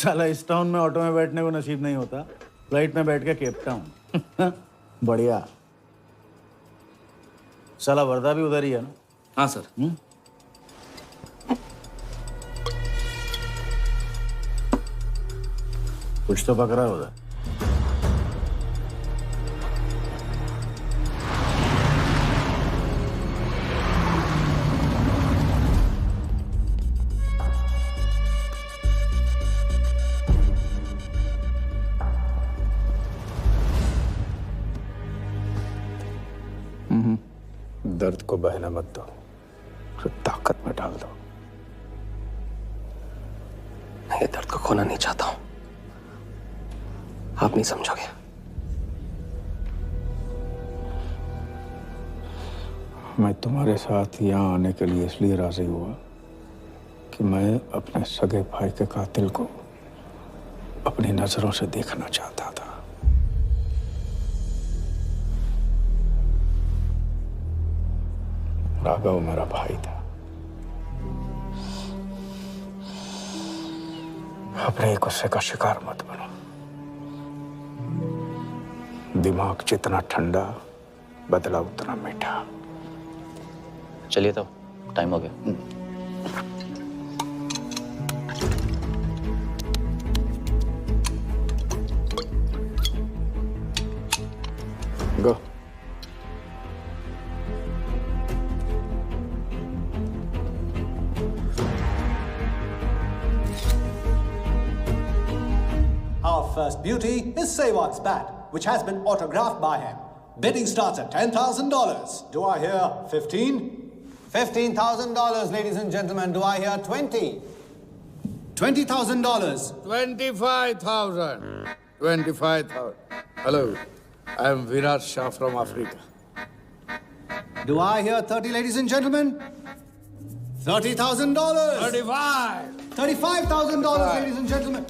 साला इस टाउन में ऑटो में बैठने को नसीब नहीं होता, फ्लाइट में बैठ के केप टाउन। बढ़िया। साला वर्दा भी उधर ही है ना? हाँ सर। कुछ तो पकड़ा उधर। दर्द को बहना मत दो, तो ताकत में डाल दो। मैं ये दर्द को खोना नहीं चाहता हूं, आप नहीं समझोगे। मैं तुम्हारे साथ यहाँ आने के लिए इसलिए राजी हुआ कि मैं अपने सगे भाई के कातिल को अपनी नजरों से देखना चाहता था। राघव मेरा भाई था। अपने गुस्से का शिकार मत बनो। दिमाग जितना ठंडा, बदला उतना मीठा। चलिए तो टाइम हो गया। गो। first beauty is Sehwag's bat, which has been autographed by him. Bidding starts at $10,000. Do I hear 15? $15,000, ladies and gentlemen. Do I hear 20? $20,000. 25,000. 25,000. Hello, I am Virat Shah from Africa. Do I hear 30, ladies and gentlemen? $30,000. 35. $35,000, ladies and gentlemen.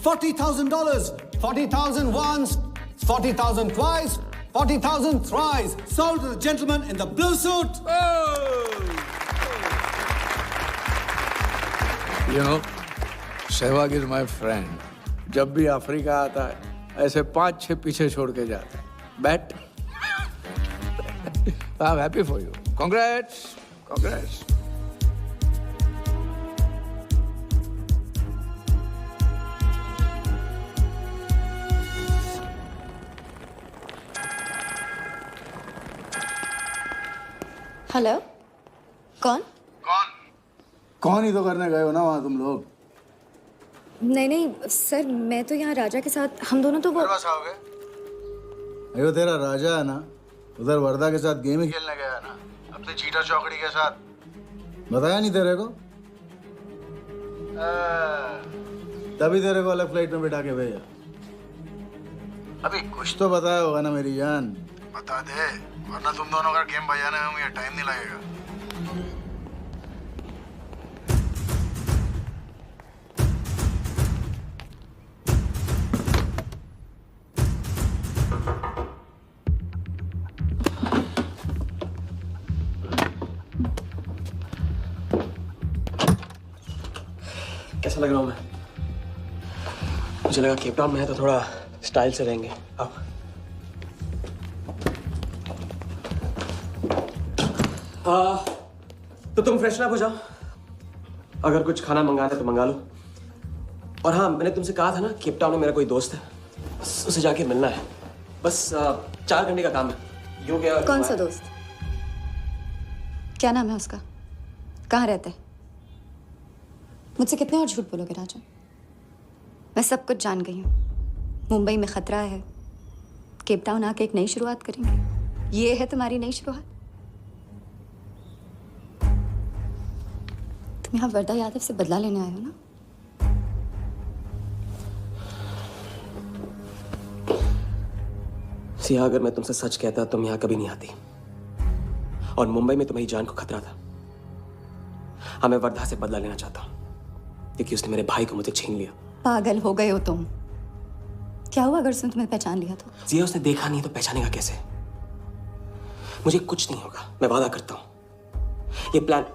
$40,000. 40,000 once, 40,000 twice, 40,000 thrice. Sold to the gentleman in the blue suit. You know, Sehwag is my friend. जब भी Africa आता है, ऐसे 5-6 पीछे छोड़ के जाता है. Bet? I'm happy for you. Congrats. Congrats. Hello कौन? कौन ही तो करने गए हो ना वहाँ तुम लोग? नहीं नहीं सर, मैं तो यहाँ राजा के साथ, हम दोनों तो वो अयो तेरा राजा है ना, उधर वर्दा के साथ गेम ही खेलने गया है ना, अपने चीटा चौकड़ी के साथ. बताया नहीं तेरे को? तभी तेरे को अलग फ्लाइट में बिठा के भेजा. अभी कुछ तो बताया होगा ना मेरी जान. बता दे, वरना तुम दोनों का गेम बजाने में मुझे टाइम नहीं लगेगा. कैसा लग रहा हूँ मैं? मुझे लगा केप टाउन में है तो थोड़ा स्टाइल से रहेंगे. आओ. तो तुम फ्रेशन अप हो जाओ. अगर कुछ खाना मंगाना है तो मंगा लो. और हाँ, मैंने तुमसे कहा था ना, केप टाउन में मेरा कोई दोस्त है, बस उसे जाके मिलना है. बस 4 घंटे का काम है. यो गया. कौन सा दोस्त? क्या नाम है उसका? कहाँ रहता है? मुझसे कितने और झूठ बोलोगे राजा? मैं सब कुछ जान गई हूँ. मुंबई में खतरा है. केप टाउन आके एक नई शुरुआत करेंगे. ये है तुम्हारी नई शुरुआत? तुम यहाँ वर्दा यादव से बदला लेने आए हो ना? सिया, अगर मैं तुमसे सच कहता तुम यहाँ कभी नहीं आती. और मुंबई में तुम्हारी जान को खतरा था. हाँ, मैं वर्धा से बदला लेना चाहता हूँ क्योंकि उसने मेरे भाई को मुझे छीन लिया. पागल हो गए हो तुम. क्या हुआ अगर उसने तुम्हें पहचान लिया तो? सिया, उसने देखा नहीं तो पहचानेगा कैसे? मुझे कुछ नहीं होगा, मैं वादा करता हूँ. ये प्लान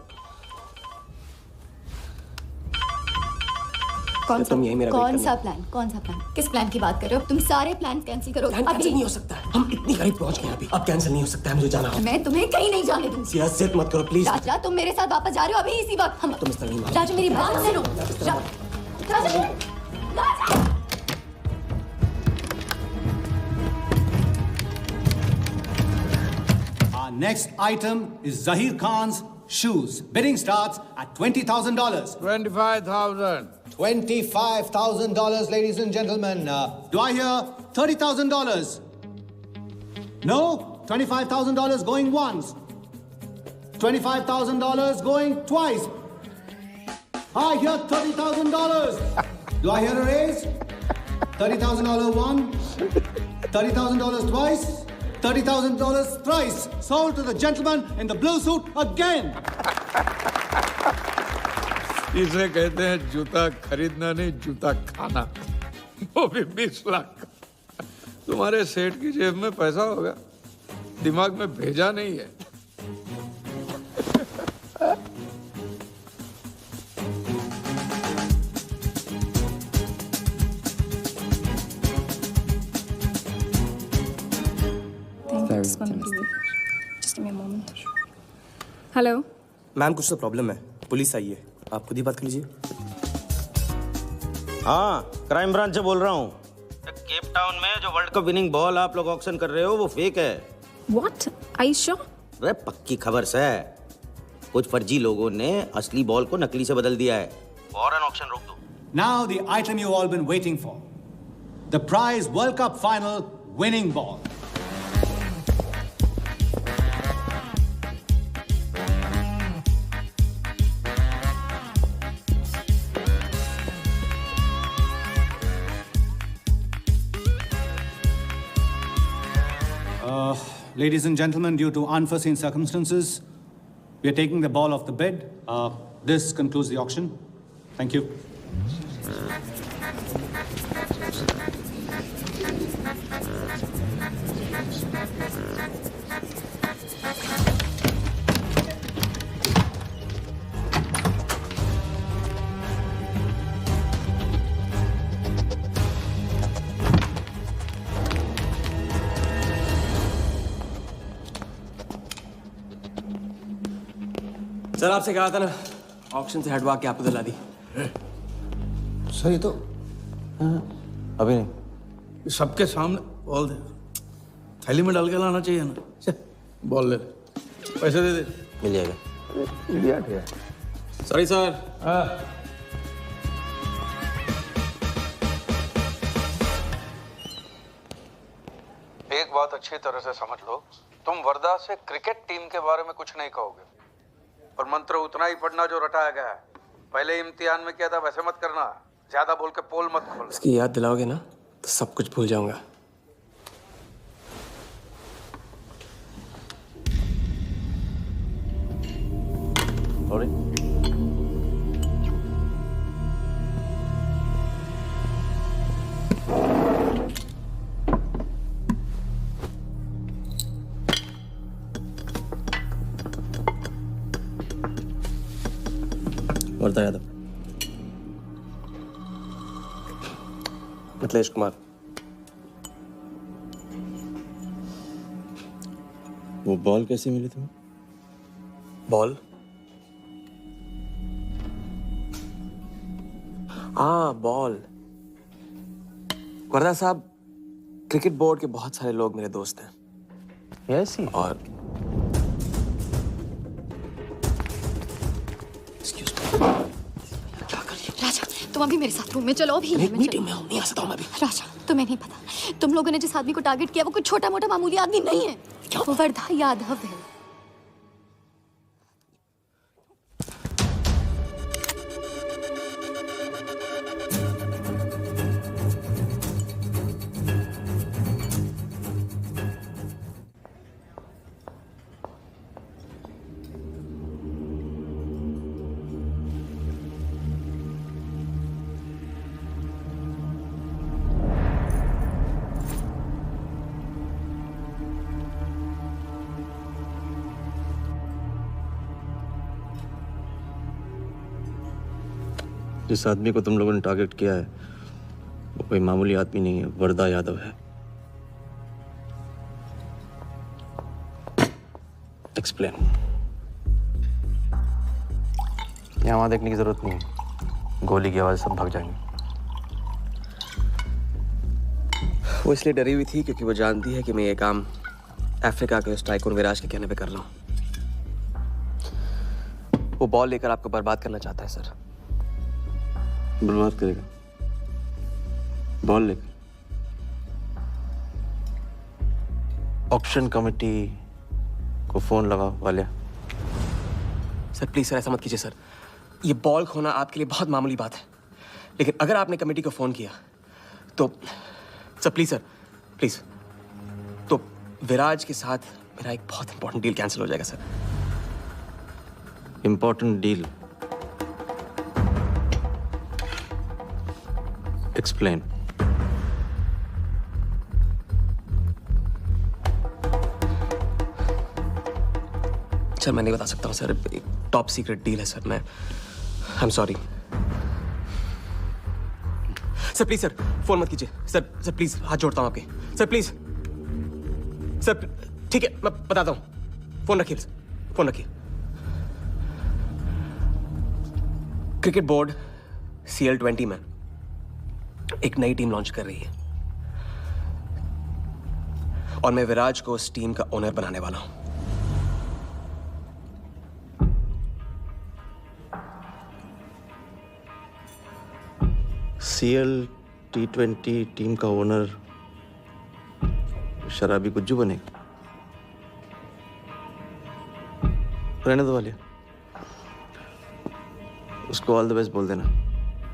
कौन सा? यही मेरा कौन सा प्लान? कौन सा प्लान? किस प्लान की बात कर रहे हो? तुम सारे प्लान कैंसिल करो. कैंसिल नहीं हो सकता है. हम इतनी करीब पहुंच गए अभी. अब कैंसिल नहीं हो सकता है. मुझे जाना होगा. मैं तुम्हें कहीं नहीं जाने दूंगी. सिया, जिद मत करो प्लीज. राजा, तुम मेरे साथ वापस जा रहे हो अभी इसी वक्त. हम तुम इस तरह नहीं मानो. राजा, मेरी बात सुनो. राजा, राजा. Our next item is Zahir Khan's shoes. Bidding starts at $20,000. 25,000. $25,000, ladies and gentlemen. Do I hear $30,000? No? $25,000 going once. $25,000 going twice. I hear $30,000. Do I hear a raise? $30,000 once. $30,000 twice. $30,000 thrice. Sold to the gentleman in the blue suit again. इसे कहते हैं जूता खरीदना नहीं, जूता खाना. वो भी 20 लाख. तुम्हारे सेठ की जेब में पैसा होगा, दिमाग में भेजा नहीं है. हेलो मैम, कुछ तो प्रॉब्लम है. पुलिस आई है, आप खुद ही बात कर लीजिए. हाँ, क्राइम ब्रांच से बोल रहा हूँ. केप टाउन में जो वर्ल्ड कप विनिंग बॉल आप लोग ऑक्शन कर रहे हो वो फेक है. व्हाट? I sure? अरे पक्की खबर से. कुछ फर्जी लोगों ने असली बॉल को नकली से बदल दिया है. फौरन ऑक्शन रोक दो. Now the item you all been waiting for. the prize World Cup final winning ball. Ladies and gentlemen, due to unforeseen circumstances, we are taking the ball off the bed. This concludes the auction. Thank you. Sir आपसे कहा था ना auction से हटवा के आपको दिला दी। Sir ये तो अभी नहीं। सबके सामने बॉल दे, थैली में डाल के लाना चाहिए ना। बॉल ले, पैसे दे दे। मिल जाएगा। इडियट है। Sorry sir. एक बात अच्छी तरह से समझ लो, तुम वर्धा से क्रिकेट टीम के बारे में कुछ नहीं कहोगे, और मंत्र उतना ही पढ़ना जो रटाया गया है। पहले इम्तिहान में किया था वैसे मत करना, ज्यादा बोल के पोल मत खोल। इसकी याद दिलाओगे ना तो सब कुछ भूल जाऊंगा। वर्धा यादव। मिथिलेश कुमार। वो बॉल कैसे मिली तुम्हें? बॉल? हाँ बॉल। वर्धा साहब, क्रिकेट बोर्ड के बहुत सारे लोग मेरे दोस्त हैं। Yes he. और राजा, तुम अभी मेरे साथ रूम में चलो। अभी मीटिंग में हूँ, नहीं आ सकता हूँ मैं अभी। राजा, तुम्हें नहीं पता, तुम लोगों ने जिस आदमी को टारगेट किया वो कोई छोटा मोटा मामूली आदमी नहीं है। वो वर्धा यादव है। जिस आदमी को तुम लोगों ने टारगेट किया है वो कोई मामूली आदमी नहीं है, वर्धा यादव है। एक्सप्लेन। यहाँ वहाँ देखने की जरूरत नहीं है, गोली की आवाज सब भाग जाएंगे। वो इसलिए डरी हुई थी क्योंकि वो जानती है कि मैं ये काम अफ्रीका के उस टाइकून विराज के कहने पे कर रहा हूँ। वो बॉल लेकर आपको बर्बाद करना चाहता है सर। बर्बाद करेगा बॉल लेकर? ऑक्शन कमेटी को फोन लगाओ वालिया। सर प्लीज सर, ऐसा मत कीजिए सर। ये बॉल खोना आपके लिए बहुत मामूली बात है, लेकिन अगर आपने कमेटी को फोन किया तो सर प्लीज सर, प्लीज, तो विराज के साथ मेरा एक बहुत इंपॉर्टेंट डील कैंसिल हो जाएगा sir. Important deal? Explain. Sir मैं नहीं बता सकता हूँ सर, एक टॉप सीक्रेट डील है सर। मैं I am sorry sir. Please sir phone मत कीजिए सर। सर प्लीज हाथ जोड़ता हूँ आपके सर, प्लीज सर। ठीक है मैं बताता हूँ, फोन रखिए सर, फोन रखिए। क्रिकेट बोर्ड CL20 में एक नई टीम लॉन्च कर रही है और मैं विराज को उस टीम का ओनर बनाने वाला हूं। CL20 T20 टीम का ओनर शराबी गुज्जू बनेगा? रहने दो वालिया, उसको ऑल द बेस्ट बोल देना।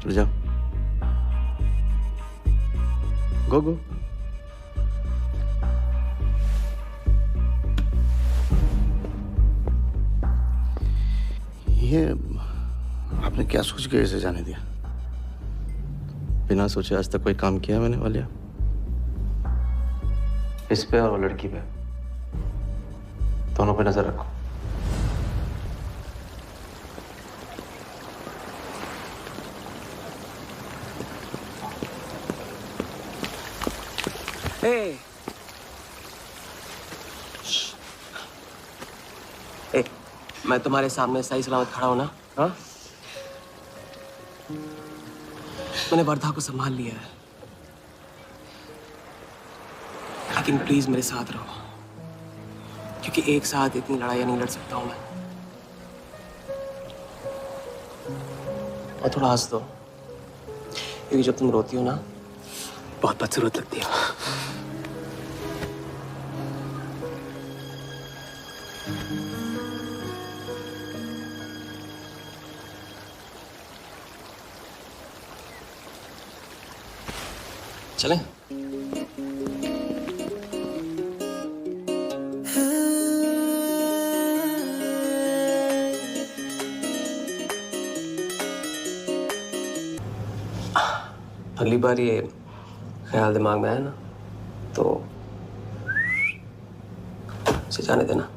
चलो जाओ, गो गो। ये आपने क्या सोच के इसे जाने दिया? बिना सोचे आज तक कोई काम किया मैंने वालिया? इस पे और वो लड़की पे, दोनों पे नजर रखो। ए, ए, मैं तुम्हारे सामने सही सलामत खड़ा हूं ना? हाँ, मैंने वर्धा को संभाल लिया है, लेकिन प्लीज मेरे साथ रहो, क्योंकि एक साथ इतनी लड़ाइयां नहीं लड़ सकता हूं मैं। और थोड़ा हंस दो, क्योंकि जब तुम रोती हो ना, बहुत बदसूरत लगती हो। चलें? अगली बार ये ख्याल दिमाग में आया ना, तो इसे जाने देना।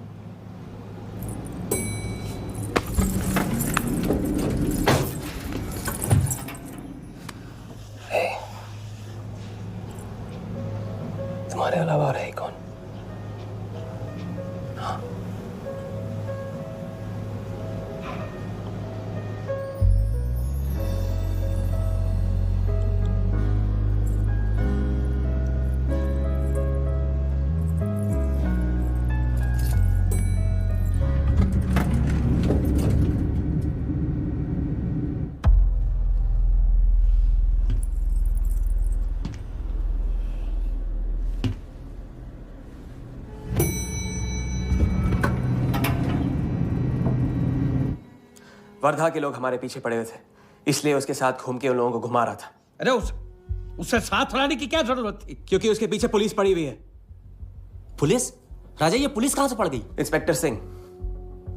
तुम्हारे अलावा और है कौन? हाँ। वर्धा के लोग हमारे पीछे पड़े हुए थे, इसलिए उसके साथ घूम के उन लोगों को घुमा रहा था। अरे उससे साथ लाने की क्या जरूरत थी? क्योंकि उसके पीछे पुलिस पड़ी हुई है। पुलिस? राजा, ये पुलिस कहां से पड़ गई? इंस्पेक्टर सिंह,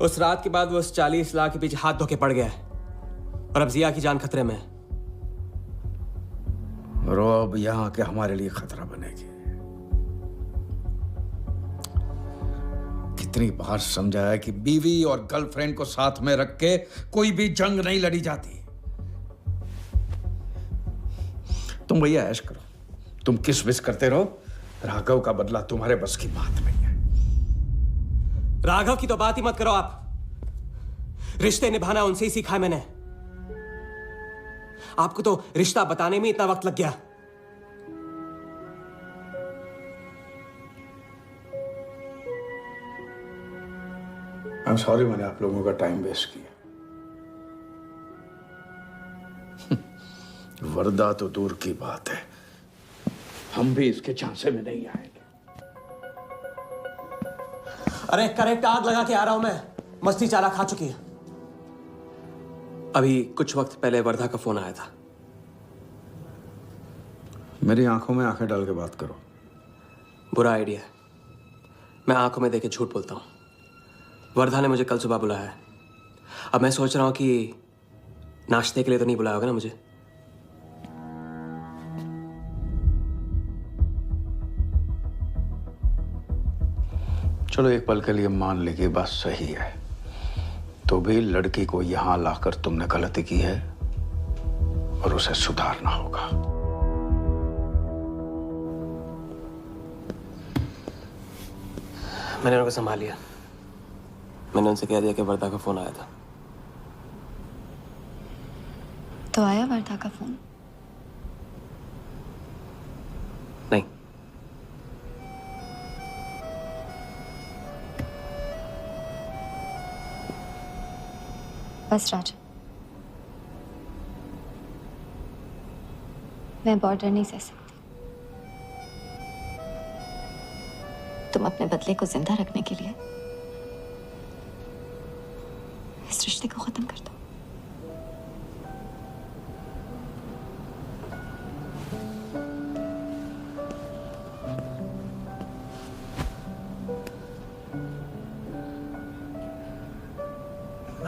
उस रात के बाद वो उस 40 लाख के पीछे हाथ धो के पड़ गया है, और अब जिया की जान खतरे में है। और अब यहाँ के हमारे लिए खतरा बनेगी। कितनी बार समझाया कि बीवी और गर्लफ्रेंड को साथ में रख के कोई भी जंग नहीं लड़ी जाती। तुम भैया ऐश करो, तुम किस विस करते रहो, राघव का बदला तुम्हारे बस की बात नहीं है। राघव की तो बात ही मत करो आप। रिश्ते निभाना उनसे ही सीखा है मैंने। आपको तो रिश्ता बताने में इतना वक्त लग गया। I'm sorry मैंने आप लोगों का टाइम वेस्ट किया। वर्दा तो दूर की बात है, हम भी इसके झांसे में नहीं आएंगे। अरे करेक्ट आग लगा के आ रहा हूं मैं, मस्ती चाला खा चुकी है। अभी कुछ वक्त पहले वर्धा का फोन आया था। मेरी आंखों में आंखें डाल के बात करो। बुरा आइडिया है, मैं आंखों में देखे झूठ बोलता हूं। वर्धा ने मुझे कल सुबह बुलाया है। अब मैं सोच रहा हूं कि नाश्ते के लिए तो नहीं बुलाया होगा ना मुझे। चलो एक पल के लिए मान ले कि बात सही है, तो भी लड़की को यहां लाकर तुमने गलती की है और उसे सुधारना होगा। मैंने उनको संभाल लिया। मैंने उनसे कह दिया कि वर्धा का फोन आया था। तो आया वर्धा का फोन? नहीं। बस राजा, मैं बॉर्डर नहीं सह सकती। तुम अपने बदले को जिंदा रखने के लिए इस रिश्ते को खत्म कर दो।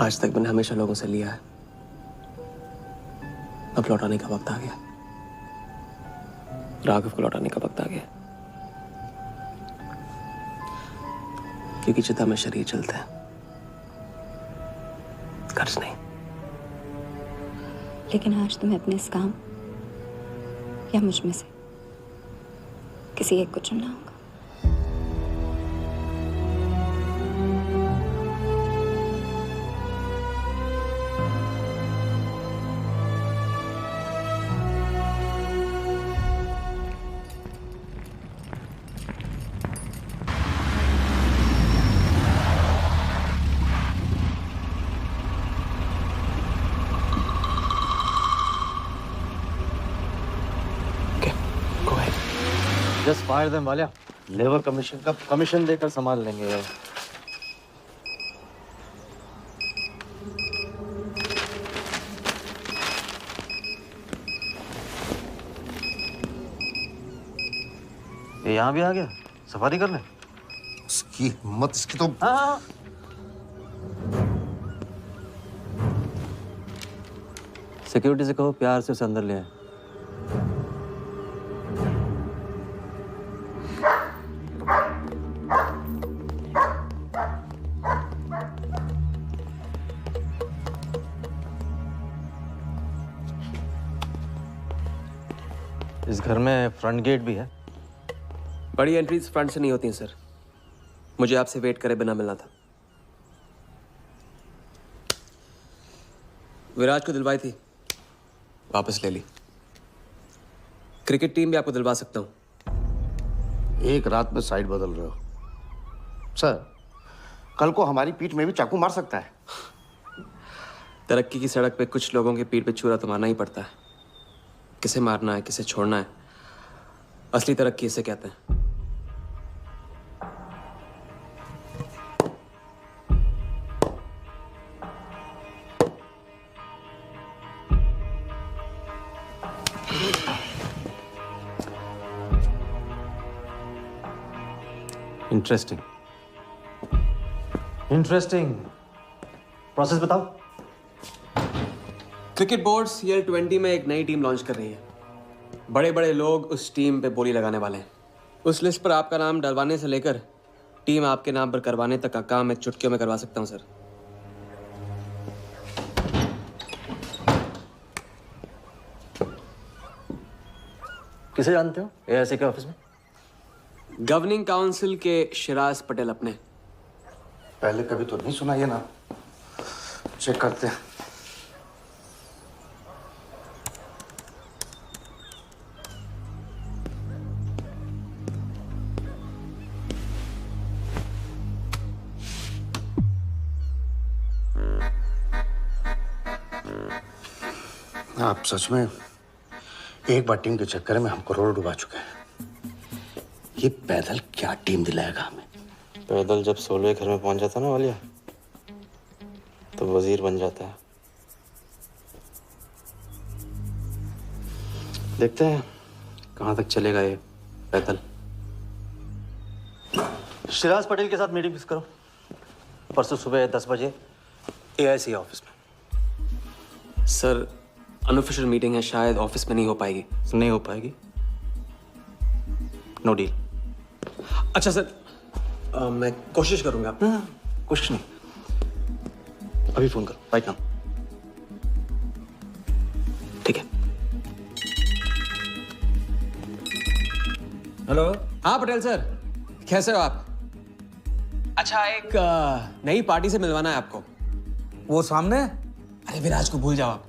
आज तक मैंने हमेशा लोगों से लिया है, अब लौटाने का वक्त आ गया। राघव को लौटाने का वक्त आ गया, क्योंकि चिता में शरीर चलते हैं, कर्ज नहीं। लेकिन आज तुम्हें अपने इस काम या मुझ में से किसी एक को चुनना होगा। Just fire them Walia. Labour commission का कमीशन देकर संभाल लेंगे। ये यहाँ भी आ गया सफारी करने। उसकी हिम्मत, इसकी तो। हाँ। सिक्योरिटी से कहो प्यार से उसे अंदर ले आए। इस घर में फ्रंट गेट भी है। बड़ी एंट्रीज फ्रंट से नहीं होती हैं सर, मुझे आपसे वेट करे बिना मिलना था। विराज को दिलवाई थी, वापस ले ली। क्रिकेट टीम भी आपको दिलवा सकता हूं। एक रात में साइड बदल रहे हो सर। कल को हमारी पीठ में भी चाकू मार सकता है। तरक्की की सड़क पे कुछ लोगों की पीठ पे छुरा तो मारना ही पड़ता है। किसे मारना है, किसे छोड़ना है, असली तरक्की इसे कहते हैं। Interesting interesting. प्रोसेस बताओ। क्रिकेट बोर्ड CL20 में एक नई टीम लॉन्च कर रही है। बड़े बड़े लोग उस टीम पे बोली लगाने वाले हैं। उस लिस्ट पर आपका नाम डलवाने से लेकर टीम आपके नाम पर करवाने तक का काम मैं चुटकियों में करवा सकता हूं सर। किसे जानते हो AIC के ऑफिस में? गवर्निंग काउंसिल के शिराज पटेल अपने। पहले कभी तो नहीं सुना ये ना। चेक करते हैं। आप सच में एक बार टीम के चक्कर में हम करोड़ डुबा चुके हैं। ये पैदल क्या टीम दिलाएगा हमें? पैदल जब 16 घर में पहुंच जाता ना वालिया, तो वजीर बन जाता है। देखते हैं कहां तक चलेगा ये पैदल। शिराज पटेल के साथ मीटिंग फिक्स करो परसों सुबह 10 बजे AIC ऑफिस में। सर अनऑफिशियल मीटिंग है, शायद ऑफिस में नहीं हो पाएगी। नहीं हो पाएगी? No deal. अच्छा सर, मैं कोशिश करूंगा। कोशिश नहीं, अभी फोन करो राइट नाउ। ठीक है। हेलो। हाँ पटेल सर, कैसे हो आप? अच्छा, एक नई पार्टी से मिलवाना है आपको। वो सामने? अरे विराज को भूल जाओ आप,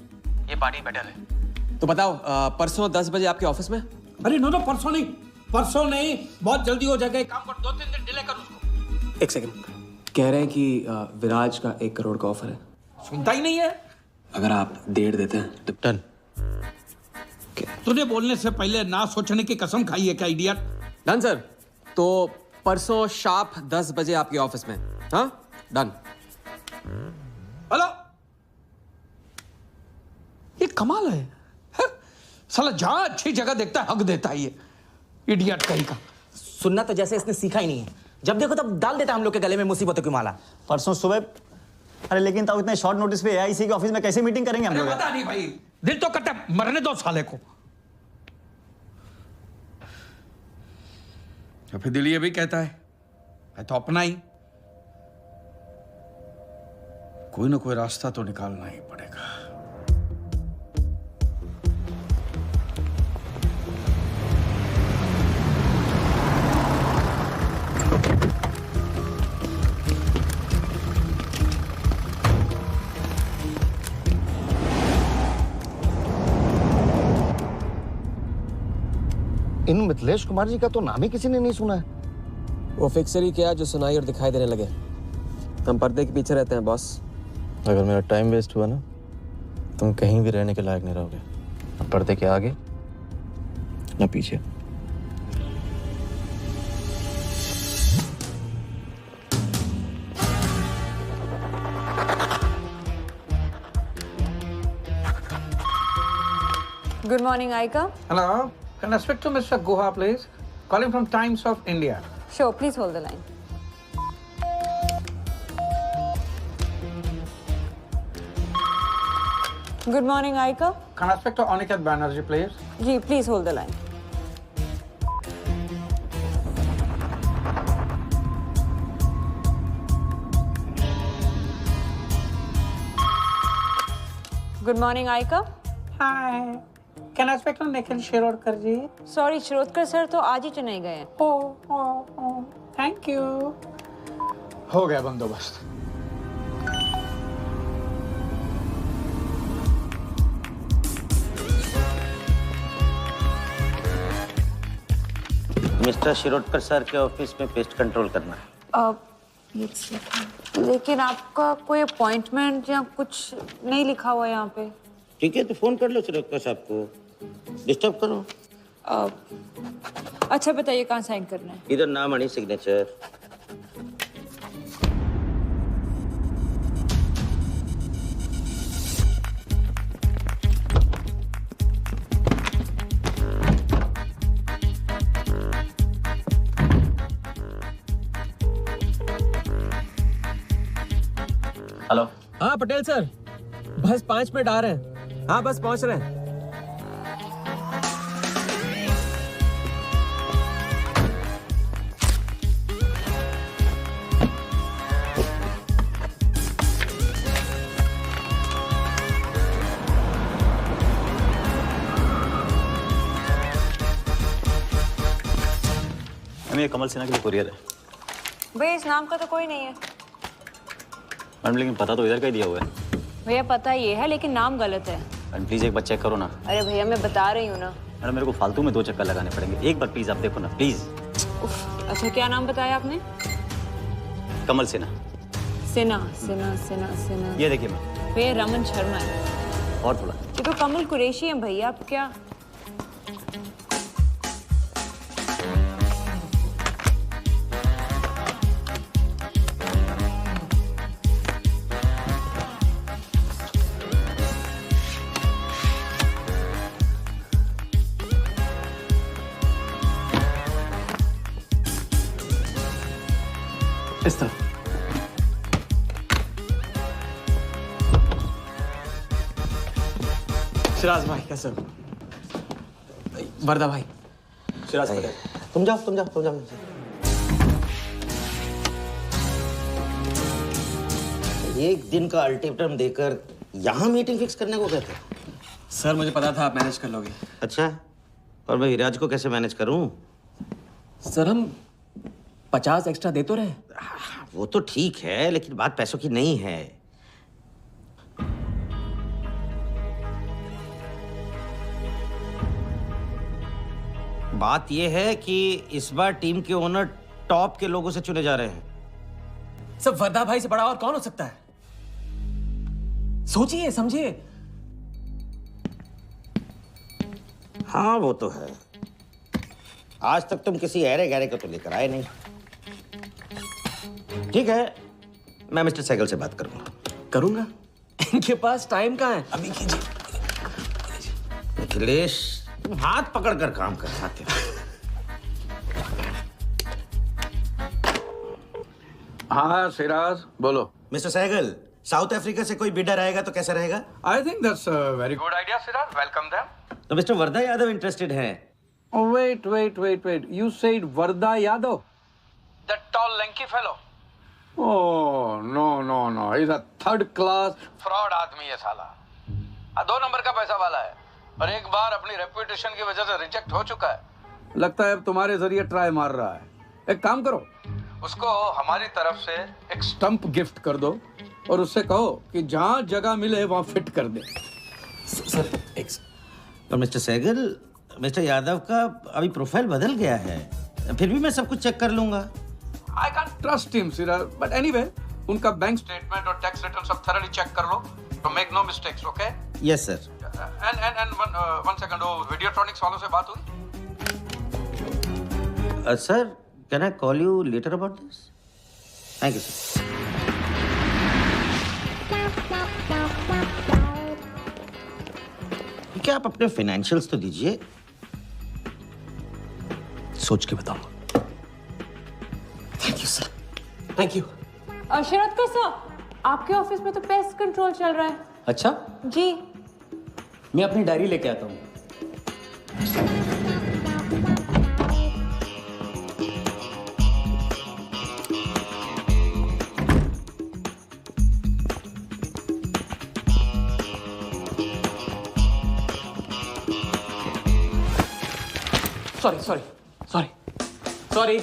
ये पार्टी बेटर है। तो बताओ परसों 10 बजे आपके ऑफिस में? अरे नो परसों नहीं, परसों नहीं, बहुत जल्दी हो जाएगा। एक काम कर, 2-3 दिन डिले कर उसको। एक सेकंड, कह रहे हैं कि विराज का 1 करोड़ का ऑफर है। सुनता ही नहीं है। अगर आप 1.5 देते हैं तो डन। okay. तुझे बोलने से पहले ना सोचने की कसम खाई है क्या इडियट? Done sir. तो परसों शार्प 10 बजे आपके ऑफिस में। हाँ डन। हेलो, ये कमाल है, साला जहां अच्छी जगह देखता है हक देता है ये इडियट कहीं का। सुनना तो जैसे इसने सीखा ही नहीं है, जब देखो तब डाल देता हम लोग के गले में मुसीबतों की माला। परसों सुबह, अरे लेकिन ताऊ इतने शॉर्ट नोटिस पे एआईसी के ऑफिस में कैसे मीटिंग करेंगे हम लोग? पता नहीं भाई, दिल तो करता है मरने दो साले को। तो फिर दिल ये भी कहता है मैं तो अपना ही, कोई ना कोई रास्ता तो निकालना ही पड़ेगा। इन मिथिलेश कुमार जी का तो नाम ही किसी ने नहीं सुना है। वो फिक्सर ही क्या जो सुनाई और दिखाई देने लगे। हम पर्दे के पीछे रहते हैं बॉस। अगर मेरा टाइम वेस्ट हुआ ना, तुम कहीं भी रहने के लायक नहीं रहोगे, न पर्दे के आगे न पीछे। Good morning, Aika. Hello, can I speak to Mr. Guha, please? Calling from Times of India. Sure, please hold the line. Good morning, Aika. Can I speak to Aniket Banerjee, please? Ji, please hold the line. Good morning, Aika. Hi. Can I speak to Nikhil Shirodkar ji? Sorry, Shirodkar sir तो आज ही चेन्नई गए हैं। Oh, thank you. हो गया बंदोबस्त। Mister Shirodkar sir के office में pest control करना है। लेकिन आपका कोई अपॉइंटमेंट या कुछ नहीं लिखा हुआ यहाँ पे। ठीक है तो फोन कर लो शिरोडकर साहब को, डिस्टर्ब करो। अच्छा बताइए कहाँ साइन करना है? इधर नाम आनी सिग्नेचर। हेलो। हाँ पटेल सर, बस 5 मिनट आ रहे हैं। हाँ बस पहुंच रहे हैं। ये कमल सिन्हा के लिए कुरियर है। भैया इस नाम का तो कोई नहीं है। मैडम लेकिन पता तो इधर का ही दिया हुआ है। भैया पता ये है लेकिन नाम गलत है। मैडम प्लीज एक बार चेक करो ना। अरे भैया मैं बता रही हूँ ना। मैडम मेरे को फालतू में 2 चक्कर लगाने पड़ेंगे, एक बार प्लीज आप देखो ना प्लीज। अच्छा क्या नाम बताया आपने? कमल सिन्हा। सिन्हा सिन्हा सिन्हा सिन्हा। ये देखिए मैम। भैया रमन शर्मा है। और थोड़ा। ये तो कमल कुरैशी है भैया, आप क्या? इस तरफ। शिराज भाई कैसे हो? वर्दा भाई। शिराज पटेल। तुम जाओ। एक दिन का अल्टीमेटम देकर यहाँ मीटिंग फिक्स करने को कहते हैं? सर मुझे पता था आप मैनेज कर लोगे। अच्छा, और मैं हिराज को कैसे मैनेज करूं? सर हम 50 एक्स्ट्रा दे तो रहे। वो तो ठीक है लेकिन बात पैसों की नहीं है। बात यह है कि इस बार टीम के ओनर टॉप के लोगों से चुने जा रहे हैं। सब वर्दा भाई से बड़ा और कौन हो सकता है? सोचिए समझिए। हाँ वो तो है। आज तक तुम किसी ऐरे गहरे को तो लेकर आए नहीं। ठीक है, मैं मिस्टर सहगल से बात करूंगा। इनके पास टाइम कहाँ है? अभी कीजिए। अखिलेश, तुम हाथ पकड़कर काम कर सकते हो। हाँ सिराज, बोलो। मिस्टर सहगल, साउथ अफ्रीका से कोई बिडर आएगा तो कैसा रहेगा? I think that's a very good idea Siraj, welcome them. तो मिस्टर वर्धा यादव इंटरेस्टेड हैं? Wait. You said Varda Yadav? That tall, lanky fellow? Oh, no. He's a third class fraud आदमी है साला। 2 नंबर का पैसा वाला है और एक बार अपनी रेपुटेशन की वजह से रिजेक्ट हो चुका है। लगता है अब तुम्हारे जरिए ट्राई मार रहा है। एक काम करो, उसको हमारी तरफ से एक स्टंप गिफ्ट कर दो और उससे कहो कि जहां जगह मिले वहां फिट कर दे। सर तो मिस्टर सहगल, मिस्टर यादव का अभी प्रोफाइल बदल गया है, फिर भी मैं सब कुछ चेक कर लूंगा। I can't trust him, Sirar. But anyway, उनका बैंक स्टेटमेंट और टैक्स रिटर्न सब thoroughly चेक कर लो, to make no mistakes, okay? Yes, sir. And one second, वो Videotronics वालों से बात हुई? Sir, can I call you later about this? Thank you, sir. क्या आप अपने फाइनेंशियल्स तो दीजिए। सोच के बताऊंगा। Thank you sir, thank you. Sharad sir, आपके ऑफिस में तो पेस्ट कंट्रोल चल रहा है। अच्छा जी, मैं अपनी डायरी लेके आता हूँ। सॉरी।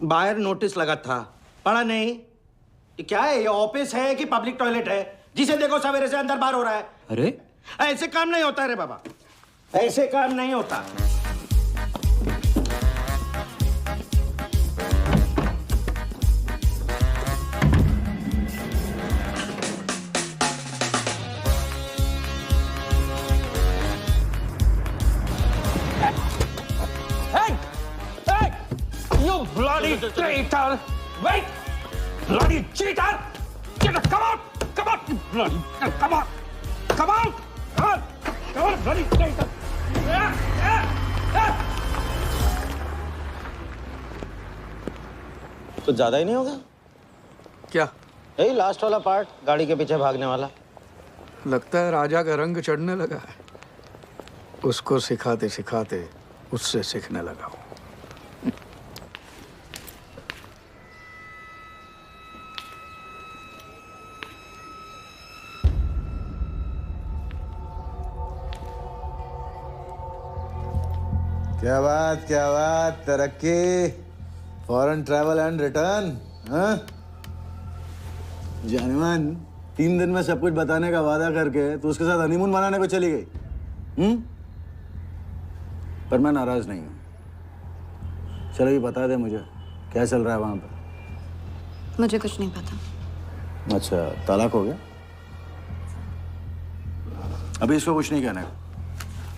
बाहर नोटिस लगा था, पढ़ा नहीं? ये क्या है? ये ऑफिस है कि पब्लिक टॉयलेट है? जिसे देखो सवेरे से अंदर बाहर हो रहा है। अरे ऐसे काम नहीं होता रे बाबा, ऐसे काम नहीं होता। Bloody traitor! Wait! Bloody cheater! Come out! Bloody, come on! Come out! Come on, bloody traitor! कुछ ज्यादा ही नहीं होगा क्या? यही लास्ट वाला पार्ट, गाड़ी के पीछे भागने वाला। लगता है राजा का रंग चढ़ने लगा है। उसको सिखाते सिखाते उससे सीखने लगा हूं। क्या बात, तरक्की, फॉरेन ट्रैवल एंड रिटर्न। हाँ जानमान, 3 दिन में सब कुछ बताने का वादा करके तू उसके साथ हनीमून मनाने को चली गई। पर मैं नाराज नहीं हूँ। चलो ये बता दे मुझे, क्या चल रहा है वहां पर? मुझे कुछ नहीं पता। अच्छा, तलाक हो गया? अभी इसको कुछ नहीं कहना है।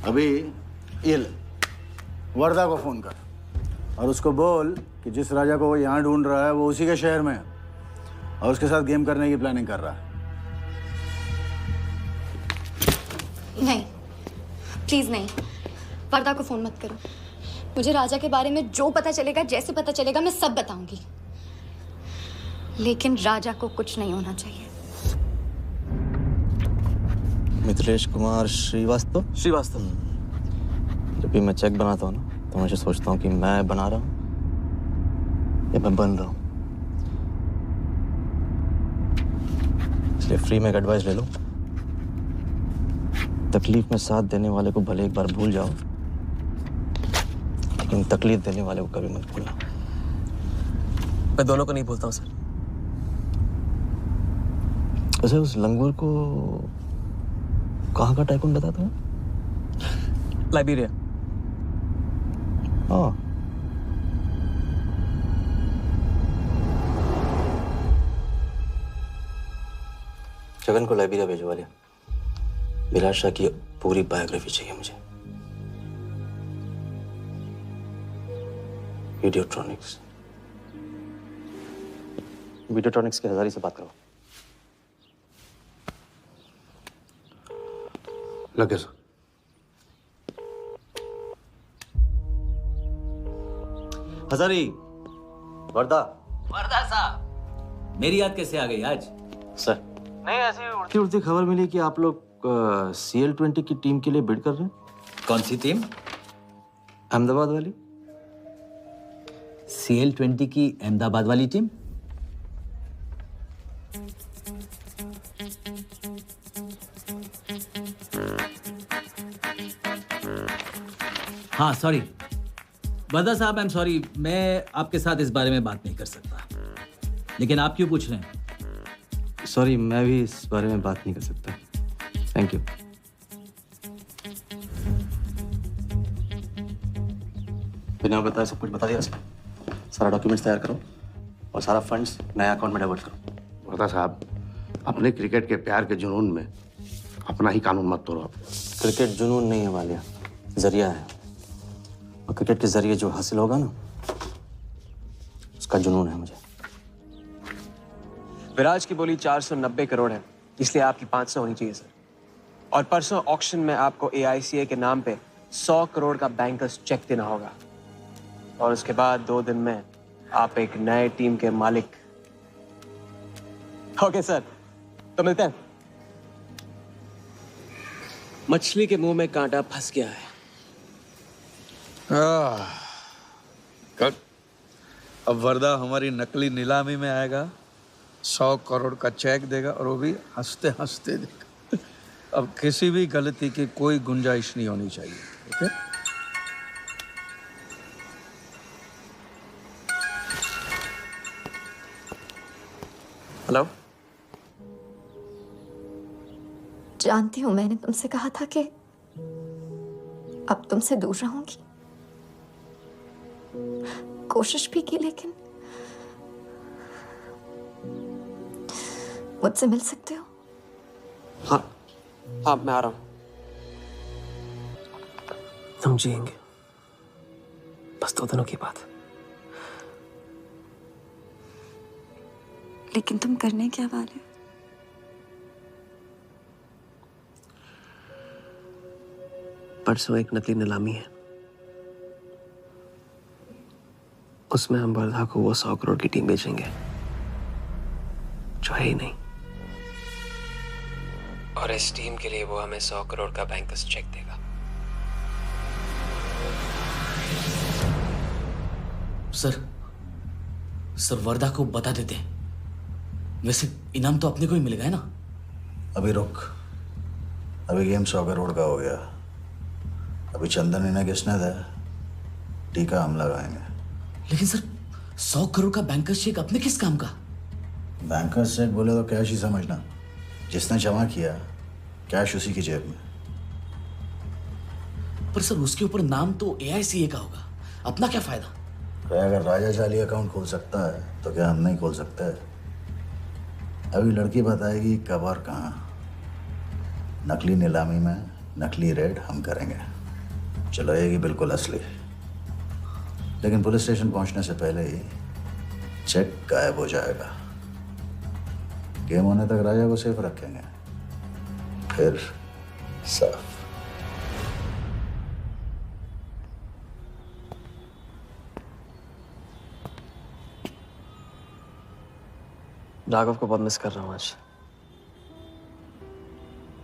अभी ये ले, वर्धा को फोन कर और उसको बोल कि जिस राजा को वो यहाँ ढूंढ रहा है वो उसी के शहर में है और उसके साथ गेम करने की प्लानिंग कर रहा है। नहीं, प्लीज नहीं, वर्धा को फोन मत करो। मुझे राजा के बारे में जो पता चलेगा, जैसे पता चलेगा, मैं सब बताऊंगी, लेकिन राजा को कुछ नहीं होना चाहिए। मिथिलेश कुमार श्रीवास्तव। जब भी मैं चेक बनाता हूँ ना, तो मुझे सोचता हूँ कि मैं बना रहा हूँ या मैं बन रहा हूँ। इसलिए फ्री में एक एडवाइस ले लो, तकलीफ में साथ देने वाले को भले एक बार भूल जाओ, लेकिन तकलीफ देने वाले को कभी मत भूलना। मैं दोनों को नहीं भूलता हूँ सर। वैसे उस लंगूर को कहाँ का टाइकून बताया तुम्हें? लाइबेरिया। हाँ, गगन को लाइब्रेरिया भिजवा लिया। विराट शाह की पूरी बायोग्राफी चाहिए मुझे। वीडियोट्रॉनिक्स के हजारी से बात करो। लगे सर। हजारी, वर्दा साहब, मेरी याद कैसे आ गई आज? सर, नहीं ऐसी उड़ती उड़ती खबर मिली कि आप लोग CL20 की टीम के लिए बिड कर रहे हैं। कौन सी टीम? अहमदाबाद वाली। CL20 की अहमदाबाद वाली टीम? हाँ सॉरी वर्दा साहब, आई एम सॉरी, मैं आपके साथ इस बारे में बात नहीं कर सकता। लेकिन आप क्यों पूछ रहे हैं? सॉरी, मैं भी इस बारे में बात नहीं कर सकता। Thank you. बिना बताए सब कुछ बता दिया सर। सारा डॉक्यूमेंट्स तैयार करो और सारा फंड्स नया अकाउंट में डाइवर्ट करो। वर्दा साहब, अपने क्रिकेट के प्यार के जुनून में अपना ही कानून मत तोड़ो आप। क्रिकेट जुनून नहीं है वालिया, जरिया है। और क्रिकेट के जरिए जो हासिल होगा ना, उसका जुनून है मुझे। विराज की बोली 490 करोड़ है, इसलिए आपकी 500 होनी चाहिए सर। और परसों ऑक्शन में आपको AICA के नाम पे 100 करोड़ का बैंकर्स चेक देना होगा। और उसके बाद 2 दिन में आप एक नए टीम के मालिक। ओके सर, तो मिलते हैं। मछली के मुंह में कांटा फंस गया है। कल अब वर्दा हमारी नकली नीलामी में आएगा, 100 करोड़ का चेक देगा और वो भी हंसते हंसते देगा। अब किसी भी गलती की कोई गुंजाइश नहीं होनी चाहिए। ओके? हेलो। जानती हूँ मैंने तुमसे कहा था कि अब तुमसे दूर रहूंगी। कोशिश भी की, लेकिन मुझसे मिल सकते हो? हाँ हाँ, मैं आ रहा हूँ। हम जिएंगे, बस 2 दिनों की बात। लेकिन तुम करने क्या वाले हो? परसों एक नकली नीलामी है, उसमें हम वर्धा को वो 100 करोड़ की टीम बेचेंगे जो है ही नहीं। और इस टीम के लिए वो हमें 100 करोड़ का बैंकर्स चेक देगा। सर वर्दा को बता देते हैं। वैसे इनाम तो अपने को ही मिलेगा है ना? अभी रुक, अभी गेम 100 करोड़ का हो गया। अभी चंदन इन्हें किसने था, टीका हम लगाएंगे। लेकिन सर 100 करोड़ का बैंकर्स चेक अपने किस काम का? बैंकर्स चेक बोले तो कैश ही समझना। जिसने जमा किया कैश उसी की जेब में। पर सर उसके ऊपर नाम तो AICA का होगा, अपना क्या फायदा? अगर राजा चाली अकाउंट खोल सकता है तो क्या हम नहीं खोल सकते? अभी लड़की बताएगी कब और कहाँ। नकली नीलामी में नकली रेड हम करेंगे, चलाएगी बिल्कुल असली। लेकिन पुलिस स्टेशन पहुंचने से पहले ही चेक गायब हो जाएगा। गेम होने तक राजा को सेफ रखेंगे, फिर साफ। राघव को बहुत मिस कर रहा हूँ आज।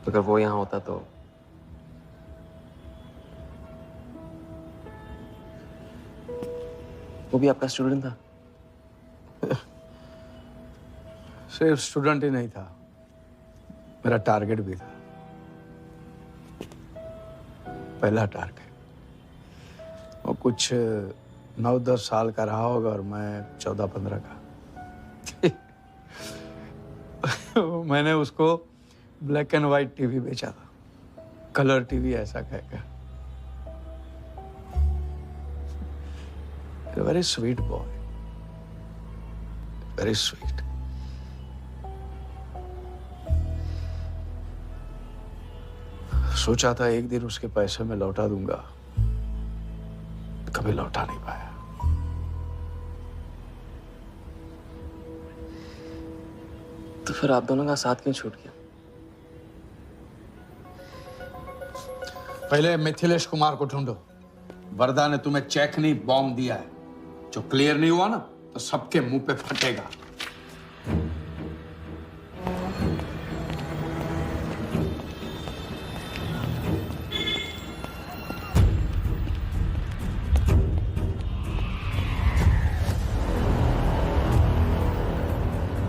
अगर वो यहाँ होता तो वो भी आपका स्टूडेंट था? सिर्फ स्टूडेंट ही नहीं था, मेरा टारगेट भी था। पहला टारगेट। वो कुछ 9-10 साल का रहा होगा और मैं 14-15 का। मैंने उसको ब्लैक एंड व्हाइट टीवी बेचा था, कलर टीवी ऐसा कहकर। Very sweet boy, very sweet. सोचा था एक दिन उसके पैसे में लौटा दूंगा, कभी लौटा नहीं पाया। तो फिर आप दोनों का साथ क्यों छूट गया? पहले मिथिलेश कुमार को ढूंढो। वरदा ने तुम्हें चेक नहीं बॉम्ब दिया है, जो क्लियर नहीं हुआ ना तो सबके मुंह पे फटेगा।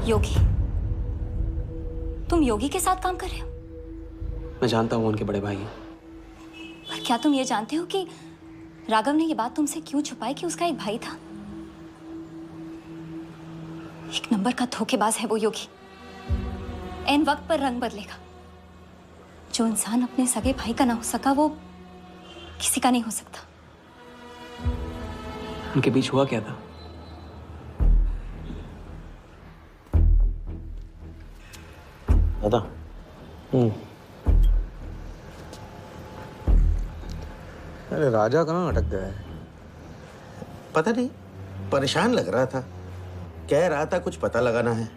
योगी, तुम योगी के साथ काम कर रहे हो? मैं जानता हूँ उनके बड़े भाई हैं। पर क्या तुम ये जानते हो कि राघव ने ये बात तुमसे क्यों छुपाई कि उसका एक भाई था? एक नंबर का धोखेबाज है वो योगी। ऐन वक्त पर रंग बदलेगा। जो इंसान अपने सगे भाई का ना हो सका, वो किसी का नहीं हो सकता। उनके बीच हुआ क्या था? दादा। अरे राजा कहाँ अटक गया है? पता नहीं, परेशान लग रहा था। कह रहा था कुछ पता लगाना है।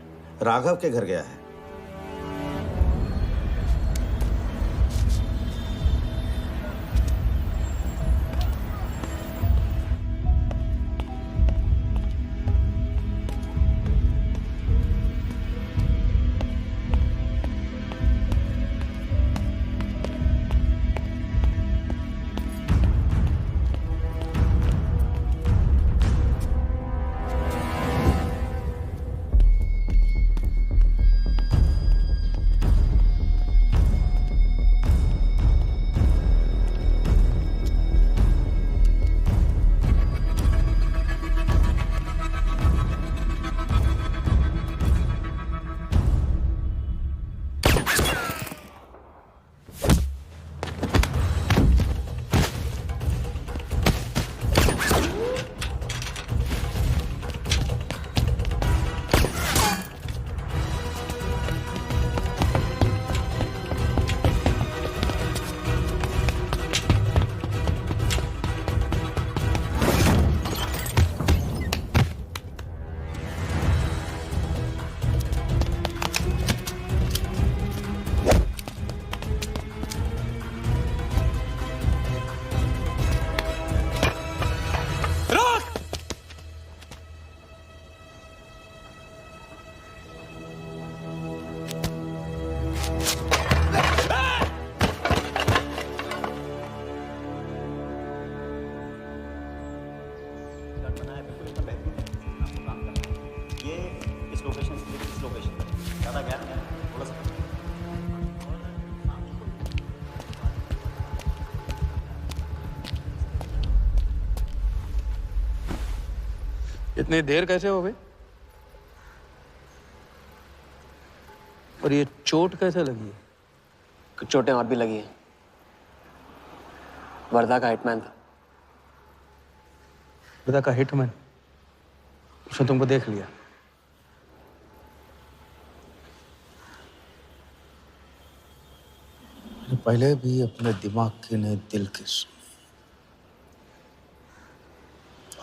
राघव के घर गया है। इतनी देर कैसे हो गई? और ये चोट कैसे लगी है? कुछ चोटें और भी लगी हैं। वर्धा का हिटमैन था। वर्धा का हिटमैन? उसने तुमको देख लिया? पहले भी अपने दिमाग की नहीं, दिल की सुनी।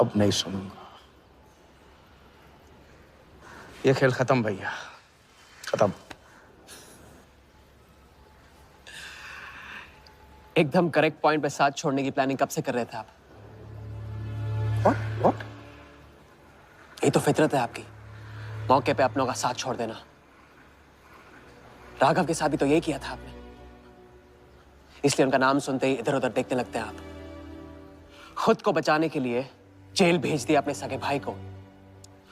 अब नहीं सुनूंगा। ये खेल खत्म भैया, खत्म। एकदम करेक्ट पॉइंट पे साथ छोड़ने की प्लानिंग कब से कर रहे थे आप? What? ये तो फितरत है आपकी, मौके पे अपनों का साथ छोड़ देना। राघव के साथ भी तो यही किया था आपने, इसलिए उनका नाम सुनते ही इधर उधर देखने लगते हैं आप। खुद को बचाने के लिए जेल भेज दिया अपने सगे भाई को,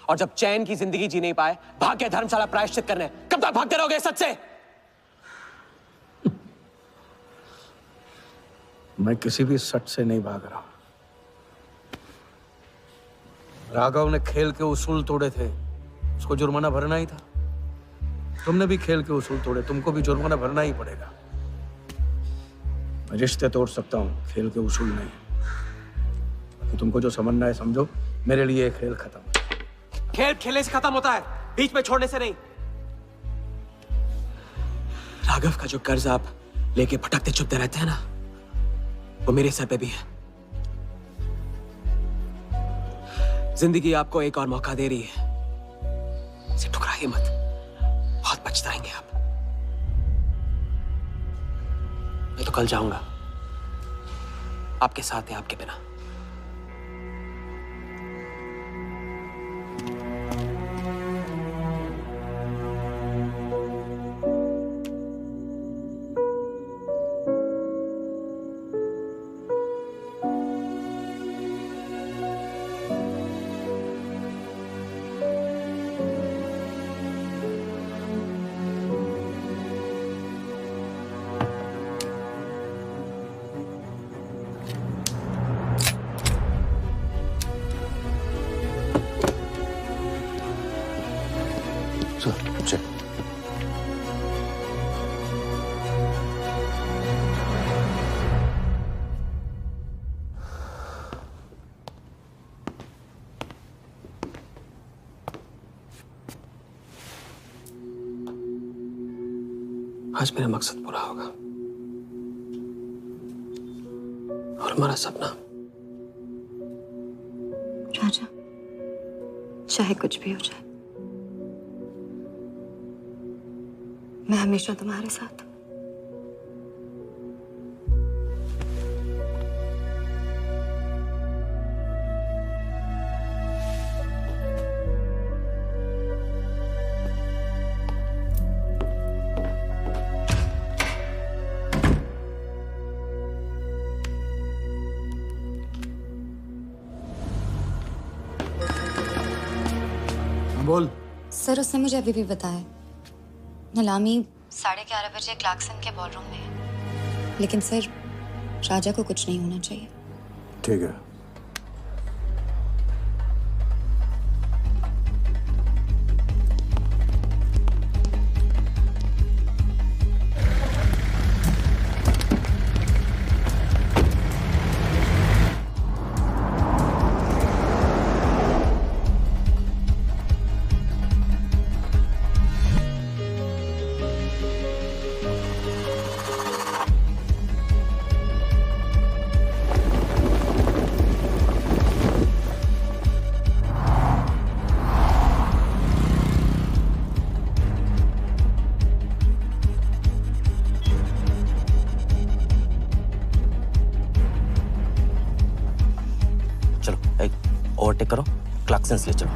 और जब चैन की जिंदगी जी नहीं पाए भाग के धर्मशाला प्रायश्चित करने। कब तक भागते रहोगे सच से? मैं किसी भी सच से नहीं भाग रहा। राघव ने खेल के उसूल तोड़े थे, उसको जुर्माना भरना ही था। तुमने भी खेल के उसूल तोड़े, तुमको भी जुर्माना भरना ही पड़ेगा। मैं रिश्ते तोड़ सकता हूँ, खेल के उसूल नहीं। तो तुमको जो समझना है समझो, मेरे लिए खेल खत्म। खेल खेलने से खत्म होता है, बीच में छोड़ने से नहीं। राघव का जो कर्ज आप लेके भटकते छुपते रहते हैं ना, वो मेरे सर पे भी है। जिंदगी आपको एक और मौका दे रही है, इसे ठुकराइए मत, बहुत पछताएंगे आप। मैं तो कल जाऊंगा, आपके साथ है, आपके बिना। चल आज मेरा मकसद पूरा होगा और हमारा सपना। राजा, चाहे कुछ भी हो जाए, मैं हमेशा तुम्हारे साथ हूं। बोल। सर, उसने मुझे अभी भी बताया नीलामी 11:30 बजे क्लार्कसन के बॉलरूम में है। लेकिन सर, राजा को कुछ नहीं होना चाहिए। ठीक है। ओवरटेक करो, क्लार्कसन ले चलो।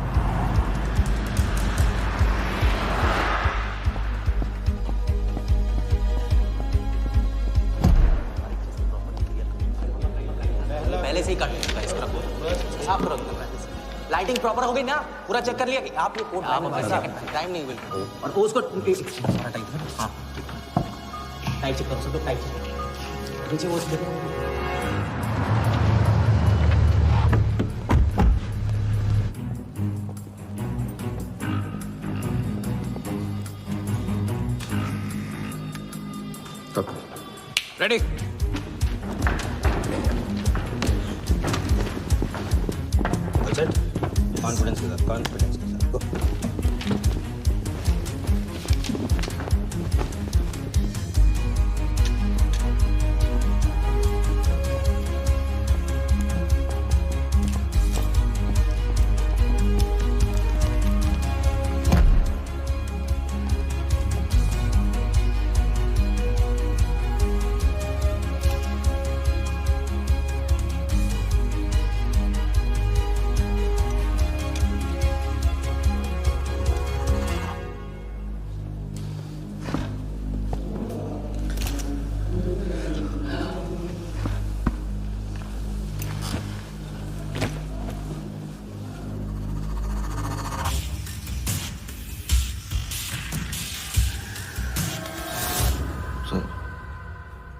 पहले से ही कट चुका है इसका। साफ करो, लाइटिंग प्रॉपर हो गई ना? पूरा चेक कर लिया कि आप ये कोड टाइम नहीं बिल्कुल। और उसको हाँ टाइट चेक करो, सब लोग टाइट चेक करो। नीचे वो देखो। रेडी? कॉन्फिडेंस के साथ, कॉन्फिडेंस के साथ।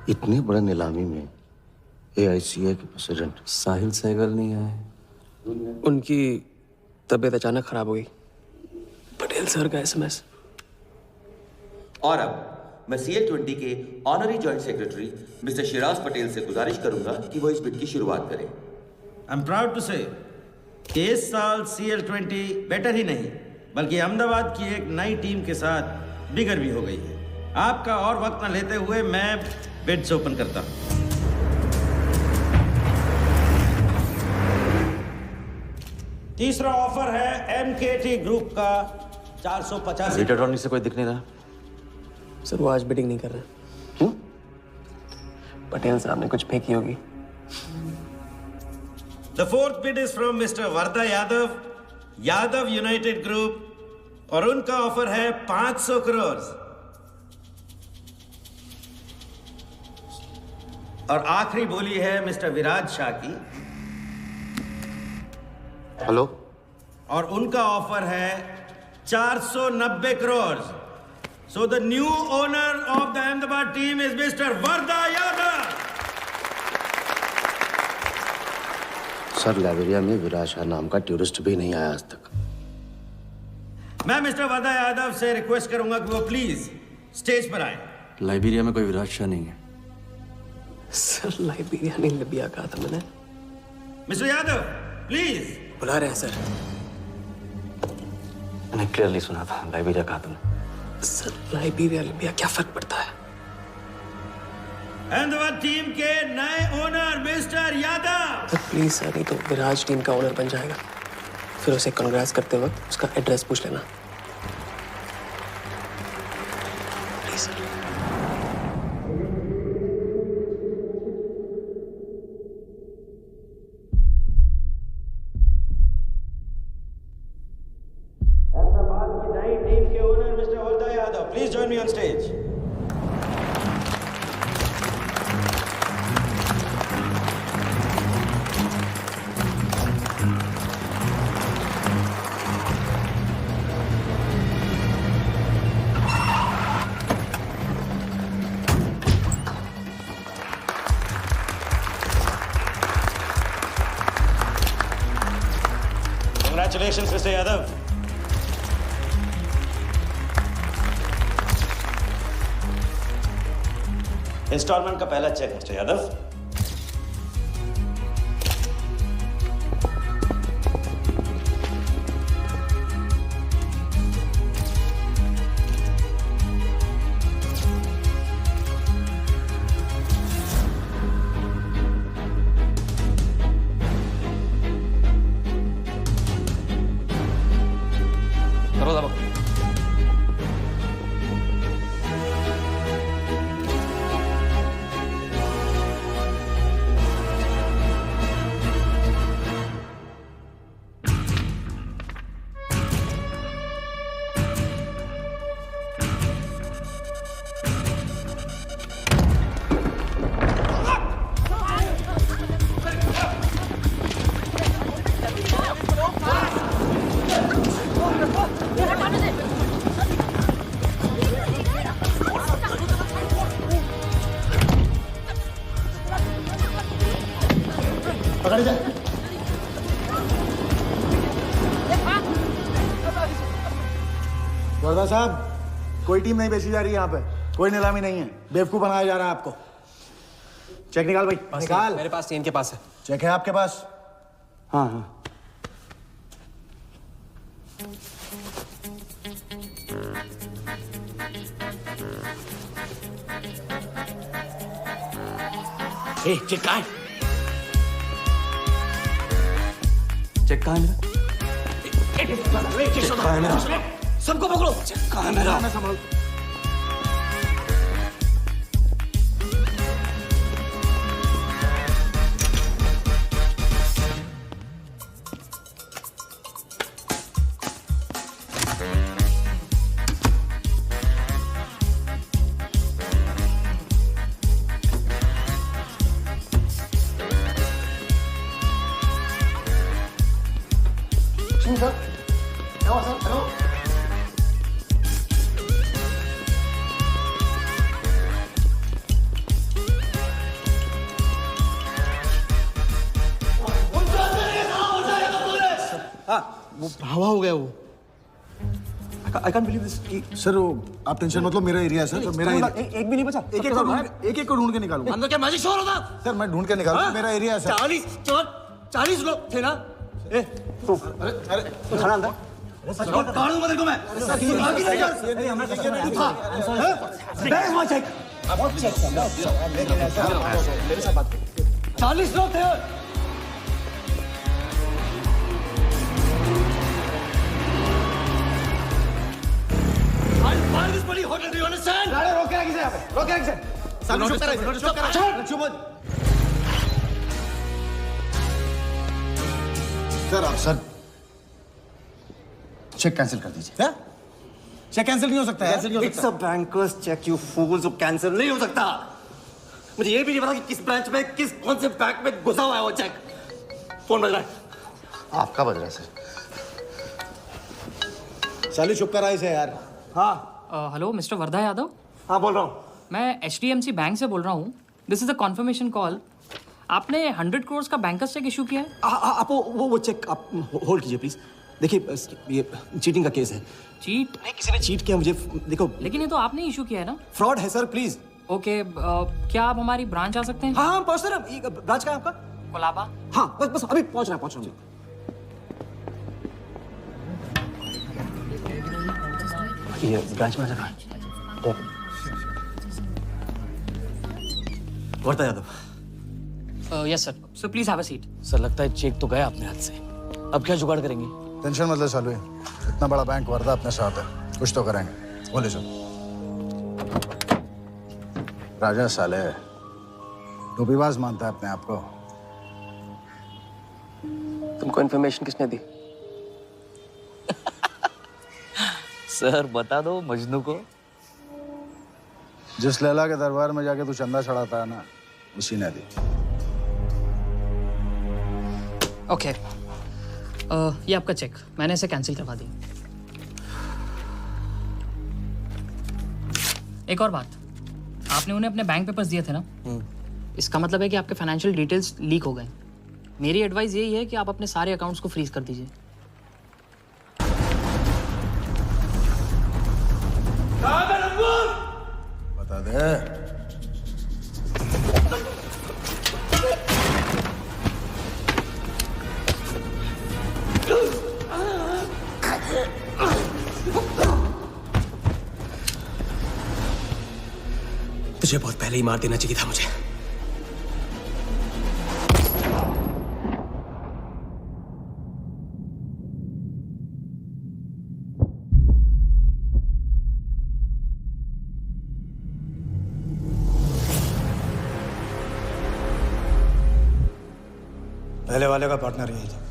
इतनी बड़े नीलामी में AICA के प्रेसिडेंट साहिल सहगल नहीं आए। उनकी तबीयत अचानक खराब हो गई। पटेल सर का SMS। और अब मैं CL20 के honorary joint secretary mister Shiraz Patel से गुजारिश करूंगा कि वो इस बिट की शुरुआत करें। आई एम प्राउड टू से कि इस साल CL20 बेटर ही नहीं बल्कि अहमदाबाद की एक नई टीम के साथ बिगर भी हो गई है। आपका और वक्त न लेते हुए मैं बिड्स ओपन करता हूं। तीसरा ऑफर है एमकेटी ग्रुप का 485। रीड अटॉर्नी से कोई दिख नहीं रहा। सर वो आज बिडिंग नहीं कर रहे। क्यों? पटेल साहब ने कुछ फेंकी होगी। The fourth bid is from Mr. Varda Yadav, Yadav United group, और उनका ऑफर है 500 करोड़। और आखिरी बोली है मिस्टर विराज शाह की। हेलो। और उनका ऑफर है 490 crore. So the new owner of the Ahmedabad team is mister Varda Yadav. Sir Liberia में विराज शाह नाम का टूरिस्ट भी नहीं आया आज तक। मैं मिस्टर वर्दा यादव से रिक्वेस्ट करूंगा कि वो प्लीज स्टेज पर आए। लाइबेरिया में कोई विराज शाह नहीं है। सर लाइबेरिया नहीं लिबिया कहा था मैंने। Mister Yadav please. बुला रहे हैं सर। मैंने क्लियरली सुना था लाइबेरिया कहा तुमने। सर लाइबेरिया लिबिया क्या फर्क पड़ता है? अहमदाबाद टीम के नए owner mister Yadav. Sir please sir, नहीं तो विराज टीम का ओनर बन जाएगा। फिर उसे कांग्रेस करते वक्त उसका एड्रेस पूछ लेना। Please sir. अहमदाबाद की नई टीम के owner mister Varda Yadav, please join me on stage. Congratulations, Mr. Yadav. Instalment का पहला चेक मिस्टर यादव। वर्दा साहब, कोई टीम नहीं बेची जा रही है यहाँ पे। कोई नीलामी नहीं है। बेवकूफ बनाया जा रहा है आपको। चेक निकाल भाई, निकाल। मेरे पास नहीं, इनके पास है। चेक है आपके पास? हाँ हाँ। चेक कहाँ है? चेक कहाँ है मेरा? चेक कहाँ है मेरा? सबको पकड़ो। चेक कहाँ है मेरा? वो हवा हो गया वो। I can't believe this. Sir वो आप टेंशन मत लो, मेरा एरिया है सर। तो मेरा एक भी नहीं बचा। एक को ढूंढ के निकालूंगा। अंदर क्या मैजिक शो हो रहा था? सर मैं ढूंढ के निकालूंगा। मेरा एरिया है सर। 40 लोग थे ना? अरे खड़ा अंदर। काढूंगा तेरे को मैं। बहुत चेक कर मेरे साथ बात 40 लोग थे रोके किसे यहाँ पे रोके किसे सर आप सर चेक कैंसिल कर दीजिए। क्या चेक कैंसिल नहीं हो सकता है it's a banker's cheque you fools, cancel नहीं हो सकता। मुझे ये भी नहीं पता कि किस ब्रांच में कौन से बैंक में घुसा हुआ है वो चेक। फोन बज रहा है। आपका बज रहा है सर। चालू चुप कर इसे यार। हाँ हेलो मिस्टर वर्धा यादव। हाँ बोल रहा हूँ। मैं HDMC बैंक से बोल रहा हूँ। This is a confirmation call. आपने 100 करोड़ का बैंकर्स चेक इशू किया है? आप वो चेक आप होल्ड कीजिए प्लीज। देखिए ये चीटिंग का केस है। चीट? नहीं, किसी ने चीट किया मुझे। देखो लेकिन ये तो आपने इशू किया है ना। फ्रॉड है सर प्लीज। ओके क्या आप हमारी ब्रांच आ सकते हैं? हाँ पहुँच रहे हैं। ब्रांच का है आपका? कोलाबा। हाँ बस अभी पहुँच रहा हूँ। ये ब्रांच में आ जाना। Wardha Yadav. Yes sir. So please have a seat. Sir लगता है चेक तो गया अपने हाथ से, अब क्या जुगाड़ करेंगे? टेंशन मतलब चालू है, इतना बड़ा बैंक वर्धा अपने साथ है, कुछ तो करेंगे। बोले सर। राजा साले टोपीबाज मानता है अपने आप को। तुमको इन्फॉर्मेशन किसने दी? सर बता दो मजनू को। जिस लैला के दरबार में जाके तू चंदा चढ़ाता है ना, उसी ने दी। ओके ये आपका चेक, मैंने इसे कैंसिल करवा दी। एक और बात, आपने उन्हें अपने बैंक पेपर्स दिए थे ना, इसका मतलब है कि आपके फाइनेंशियल डिटेल्स लीक हो गए। मेरी एडवाइस यही है कि आप अपने सारे अकाउंट्स को फ्रीज कर दीजिए। बता दे। तुझे बहुत पहले ही मार देना चाहिए था मुझे। पहले वाले का पार्टनर यही था।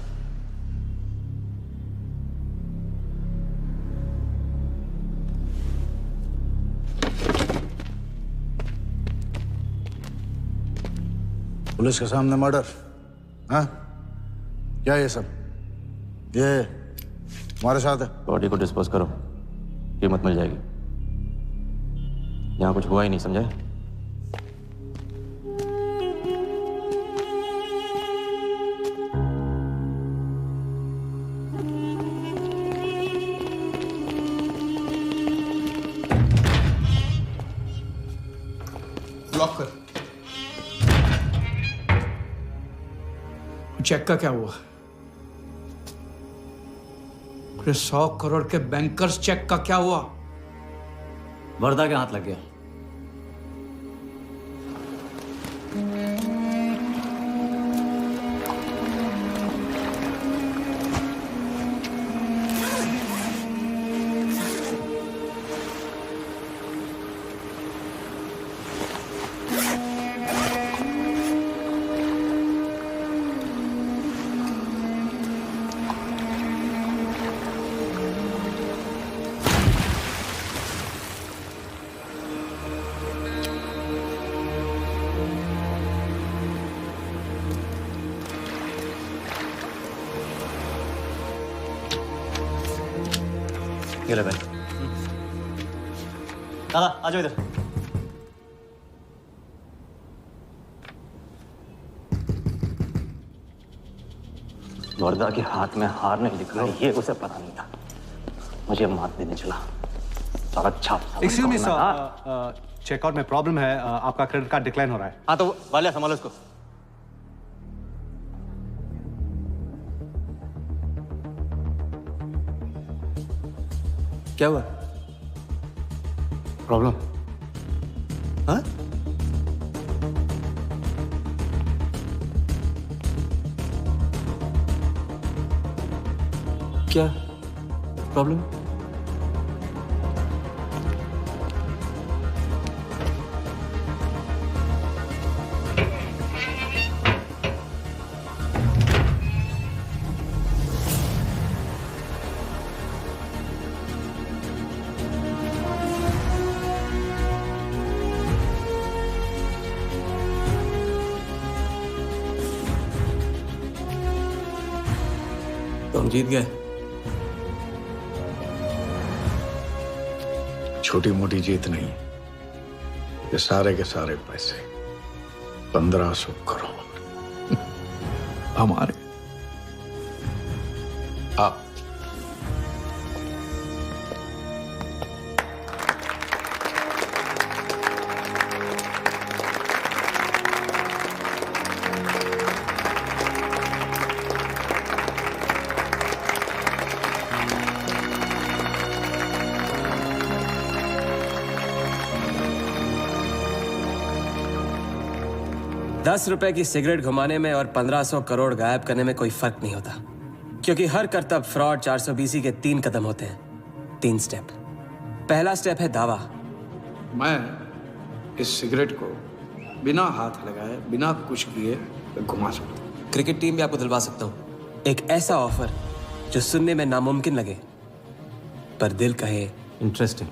पुलिस के सामने मर्डर, हाँ? क्या ये सब? ये हमारे साथ है। बॉडी को डिस्पोज करो, कीमत मिल जाएगी। यहाँ कुछ हुआ ही नहीं, समझे? ब्लॉक कर। चेक का क्या हुआ? 100 करोड़ के बैंकर्स चेक का क्या हुआ? वर्धा के हाथ लग गया। ये ले भाई। दादा आ जाओ इधर। वर्धा के हाथ में हार नहीं लिखा है, ये उसे पता नहीं था। मुझे मात देने चला। साला छाप। एक्सक्यूज मी सर, चेकआउट में प्रॉब्लम है, आपका क्रेडिट कार्ड डिक्लाइन हो रहा है। हाँ तो वाले संभालो इसको। क्या हुआ? प्रॉब्लम? हाँ? क्या प्रॉब्लम? तुम जीत गए। छोटी मोटी जीत नहीं, ये सारे के सारे पैसे 1500 करोड़ हमारे। आप ₹10 की सिगरेट घुमाने में और 1500 करोड़ गायब करने में कोई फर्क नहीं होता, क्योंकि हर करतब फ्रॉड 420 के 3 कदम होते हैं, 3 स्टेप। पहला स्टेप है दावा। मैं इस सिगरेट को बिना हाथ लगाए, बिना कुछ किए घुमा सकता हूँ। क्रिकेट टीम भी आपको दिलवा सकता हूँ एक ऐसा ऑफर जो सुनने में नामुमकिन लगे पर दिल कहे इंटरेस्टिंग।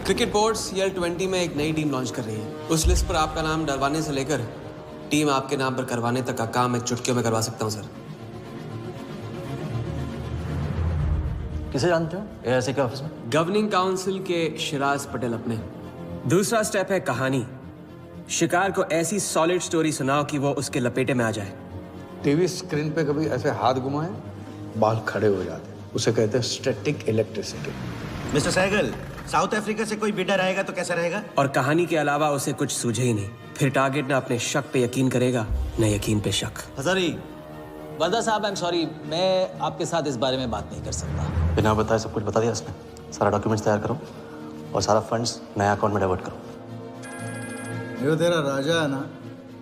क्रिकेट बोर्ड CL20 में एक नई टीम लॉन्च कर रही है। उस लिस्ट पर आपका नाम डलवाने से लेकर टीम आपके नाम पर करवाने तक का काम मैं चुटकियों में करवा सकता हूं सर। किसे जानते हो AIC के ऑफिस में? गवर्निंग काउंसिल के शिराज पटेल अपने। दूसरा स्टेप है कहानी। शिकार को ऐसी सॉलिड स्टोरी सुनाओ कि वो उसके लपेटे में आ जाए। टीवी स्क्रीन पे कभी ऐसे हाथ घुमाए, बाल खड़े हो जाते, उसे कहते हैं static electricity. Mister Sehgal, South Africa से कोई बिडर आएगा तो कैसा रहेगा? और कहानी के अलावा उसे कुछ सूझे ही नहीं। फिर टारगेट न अपने शक पे यकीन करेगा, न यकीन पे शक। हजारी, वर्दा साहब, आई एम सॉरी, मैं आपके साथ इस बारे में बात नहीं कर सकता। बिना बताए सब कुछ बता दिया उसने। सारा डॉक्यूमेंट्स तैयार करो और सारा फंड्स नया अकाउंट में डाइवर्ट करो। ये तेरा राजा है ना,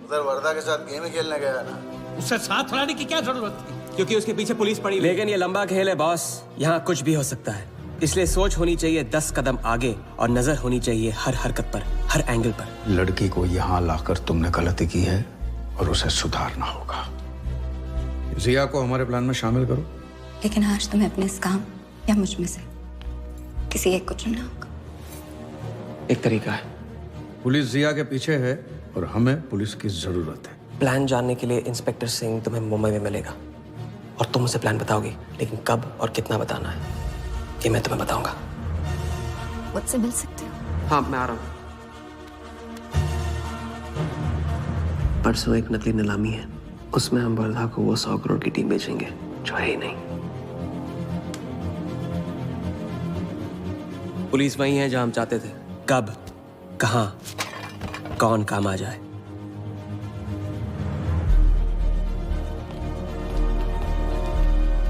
उधर वर्दा के साथ गेम ही खेलने गया है ना। उससे साथ लाने की क्या जरूरत थी? क्योंकि उसके पीछे पुलिस पड़ी। लेकिन ये लंबा खेल है बॉस, यहाँ कुछ भी हो सकता है। इसलिए सोच होनी चाहिए 10 कदम आगे और नजर होनी चाहिए हर हरकत पर, हर एंगल पर। लड़की को यहाँ लाकर तुमने गलती की है और उसे सुधारना होगा। जिया को हमारे प्लान में शामिल करो। लेकिन आज तुम्हें अपने इस काम या मुझ में से किसी एक को चुनना होगा। एक तरीका है। पुलिस जिया के पीछे है और हमें पुलिस की जरूरत है। प्लान जानने के लिए इंस्पेक्टर सिंह तुम्हें मुंबई में मिलेगा और तुम उसे प्लान बताओगी, लेकिन कब और कितना बताना है ये मैं तुम्हें बताऊंगा। मुझसे मिल सकते हो? हाँ, मैं आ रहा हूँ। परसों एक नकली नीलामी है, उसमें हम वर्धा को वो 100 करोड़ की टीम बेचेंगे जो है ही नहीं। पुलिस वही है जहां हम चाहते थे। कब, कहां, कौन काम आ जाए।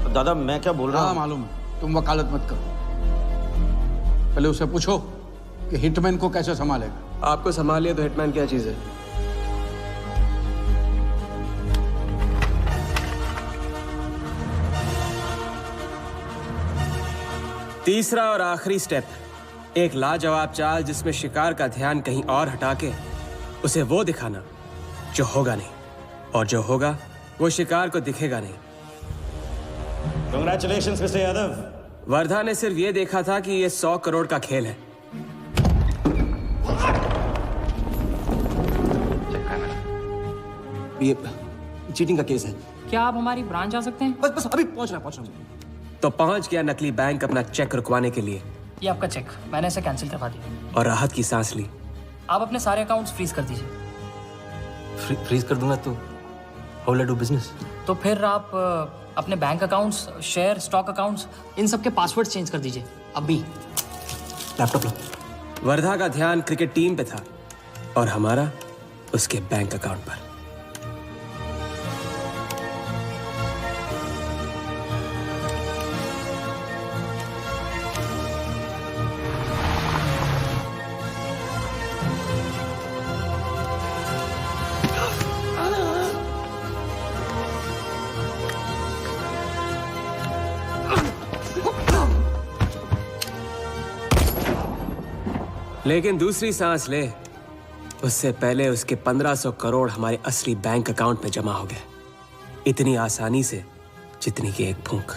तो दादा मैं क्या बोल रहा हूँ? मालूम है, तुम वकालत मत करो। पहले उसे पूछो कि हिटमैन को कैसे संभालेगा। आपको संभालिए तो हिटमैन क्या चीज है? तीसरा और आखिरी स्टेप, एक लाजवाब चाल जिसमें शिकार का ध्यान कहीं और हटा के उसे वो दिखाना जो होगा नहीं, और जो होगा वो शिकार को दिखेगा नहीं। Congratulations, Mr. यादव। वर्धा ने सिर्फ ये देखा था कि ये 100 करोड़ का खेल है। ये चीटिंग का केस है। क्या आप हमारी ब्रांच जा सकते हैं? बस अभी पहुंच रहा हूं। तो पहुंच गया नकली बैंक अपना चेक रुकवाने के लिए। ये आपका चेक, मैंने इसे कैंसिल करवा दिया। और राहत की सांस ली। आप अपने सारे अकाउंट्स फ्रीज कर दीजिए। फ्रीज कर दूंगा तो how will I do business? तो फिर आप अपने bank accounts, share, stock accounts, इन सब के पासवर्ड चेंज कर दीजिए अभी। लैपटॉप लो। वर्धा का ध्यान क्रिकेट टीम पे था और हमारा उसके बैंक अकाउंट पर। लेकिन दूसरी सांस ले, उससे पहले उसके 1500 करोड़ हमारे असली बैंक अकाउंट में जमा हो गए, इतनी आसानी से जितनी कि एक फूंक।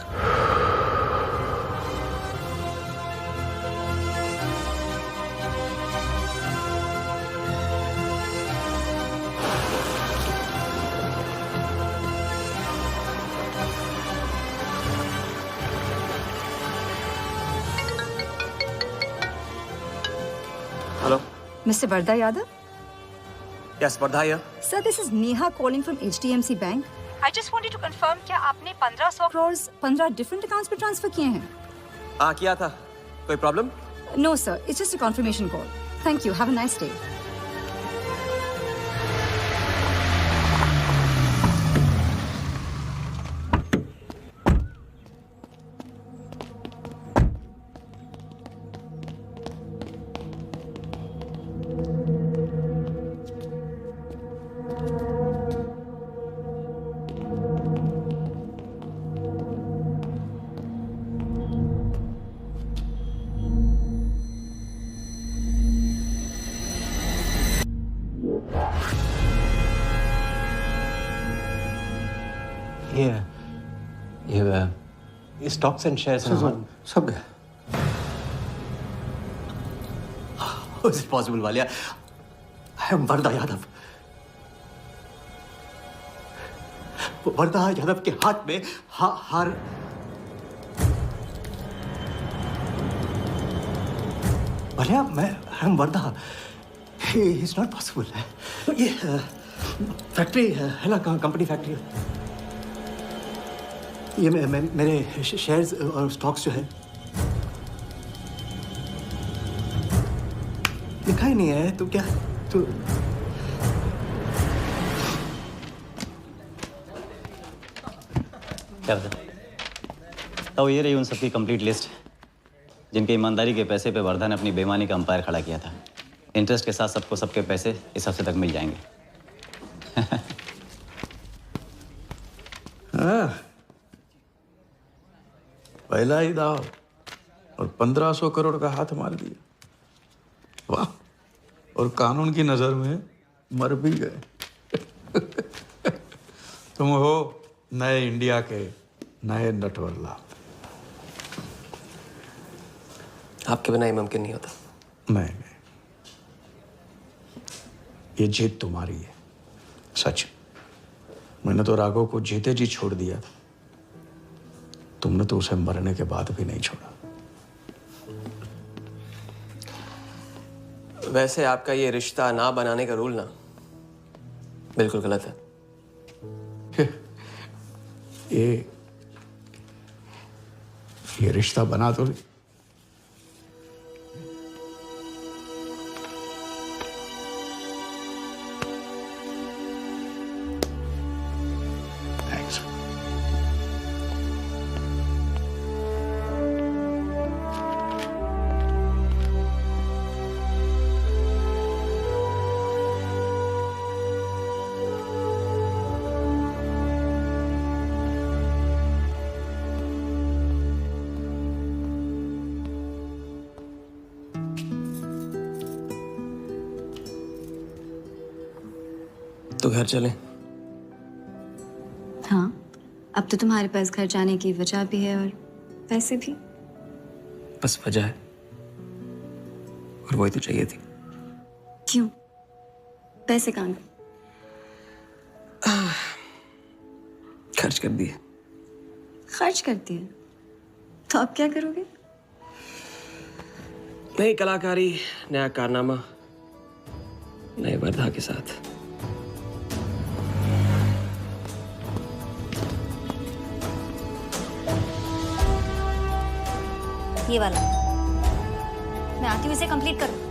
Hello, Mr. Vardha Yadav? Yes Wardha here. Sir, this is Neha calling from HDMC Bank. I just wanted to confirm क्या आपने 1500 करोड़ 15 different accounts पे ट्रांसफर किए हैं? हाँ किया था, कोई problem? No sir, it's just a confirmation call. Thank you. Have a nice day. ये स्टॉक्स एंड शेयर्स सब गए। How is it possible, Walia? I am Wardha Yadav. Wardha Yadav के हाथ में हार वालिया, मैं I am Wardha. It's not possible। ये फैक्ट्री है ना, कंपनी फैक्ट्री। ये मेरे शेयर्स और स्टॉक्स जो है लिखा ही नहीं है। तो क्या तो क्या तो ये रही उन सबकी कंप्लीट लिस्ट जिनके ईमानदारी के पैसे पे वर्धा ने अपनी बेईमानी का अंपायर खड़ा किया था। इंटरेस्ट के साथ सबको सबके पैसे इस हफ्ते तक मिल जाएंगे। हाँ, पहला ही दाव और 1500 करोड़ का हाथ मार दिया। वाह, और कानून की नजर में मर भी गए। तुम हो नए इंडिया के नए नटवरला। आपके बिना ये मुमकिन नहीं होता। नहीं, ये जीत तुम्हारी है, सच। मैंने तो राघव को जीते जी छोड़ दिया, तुमने तो उसे मरने के बाद भी नहीं छोड़ा। वैसे आपका ये रिश्ता ना बनाने का रूल ना बिल्कुल गलत है। ये रिश्ता बना तो तो घर चले। हाँ, अब तो तुम्हारे पास घर जाने की वजह भी है और पैसे भी। बस वजह है और वही तो चाहिए थी। क्यों? पैसे कहाँ गए? खर्च कर दिए। खर्च कर दिए? तो अब क्या करोगे? नई कलाकारी, नया कारनामा, नए वर्धा के साथ। ये वाला मैं आती हूँ, इसे कंप्लीट करो।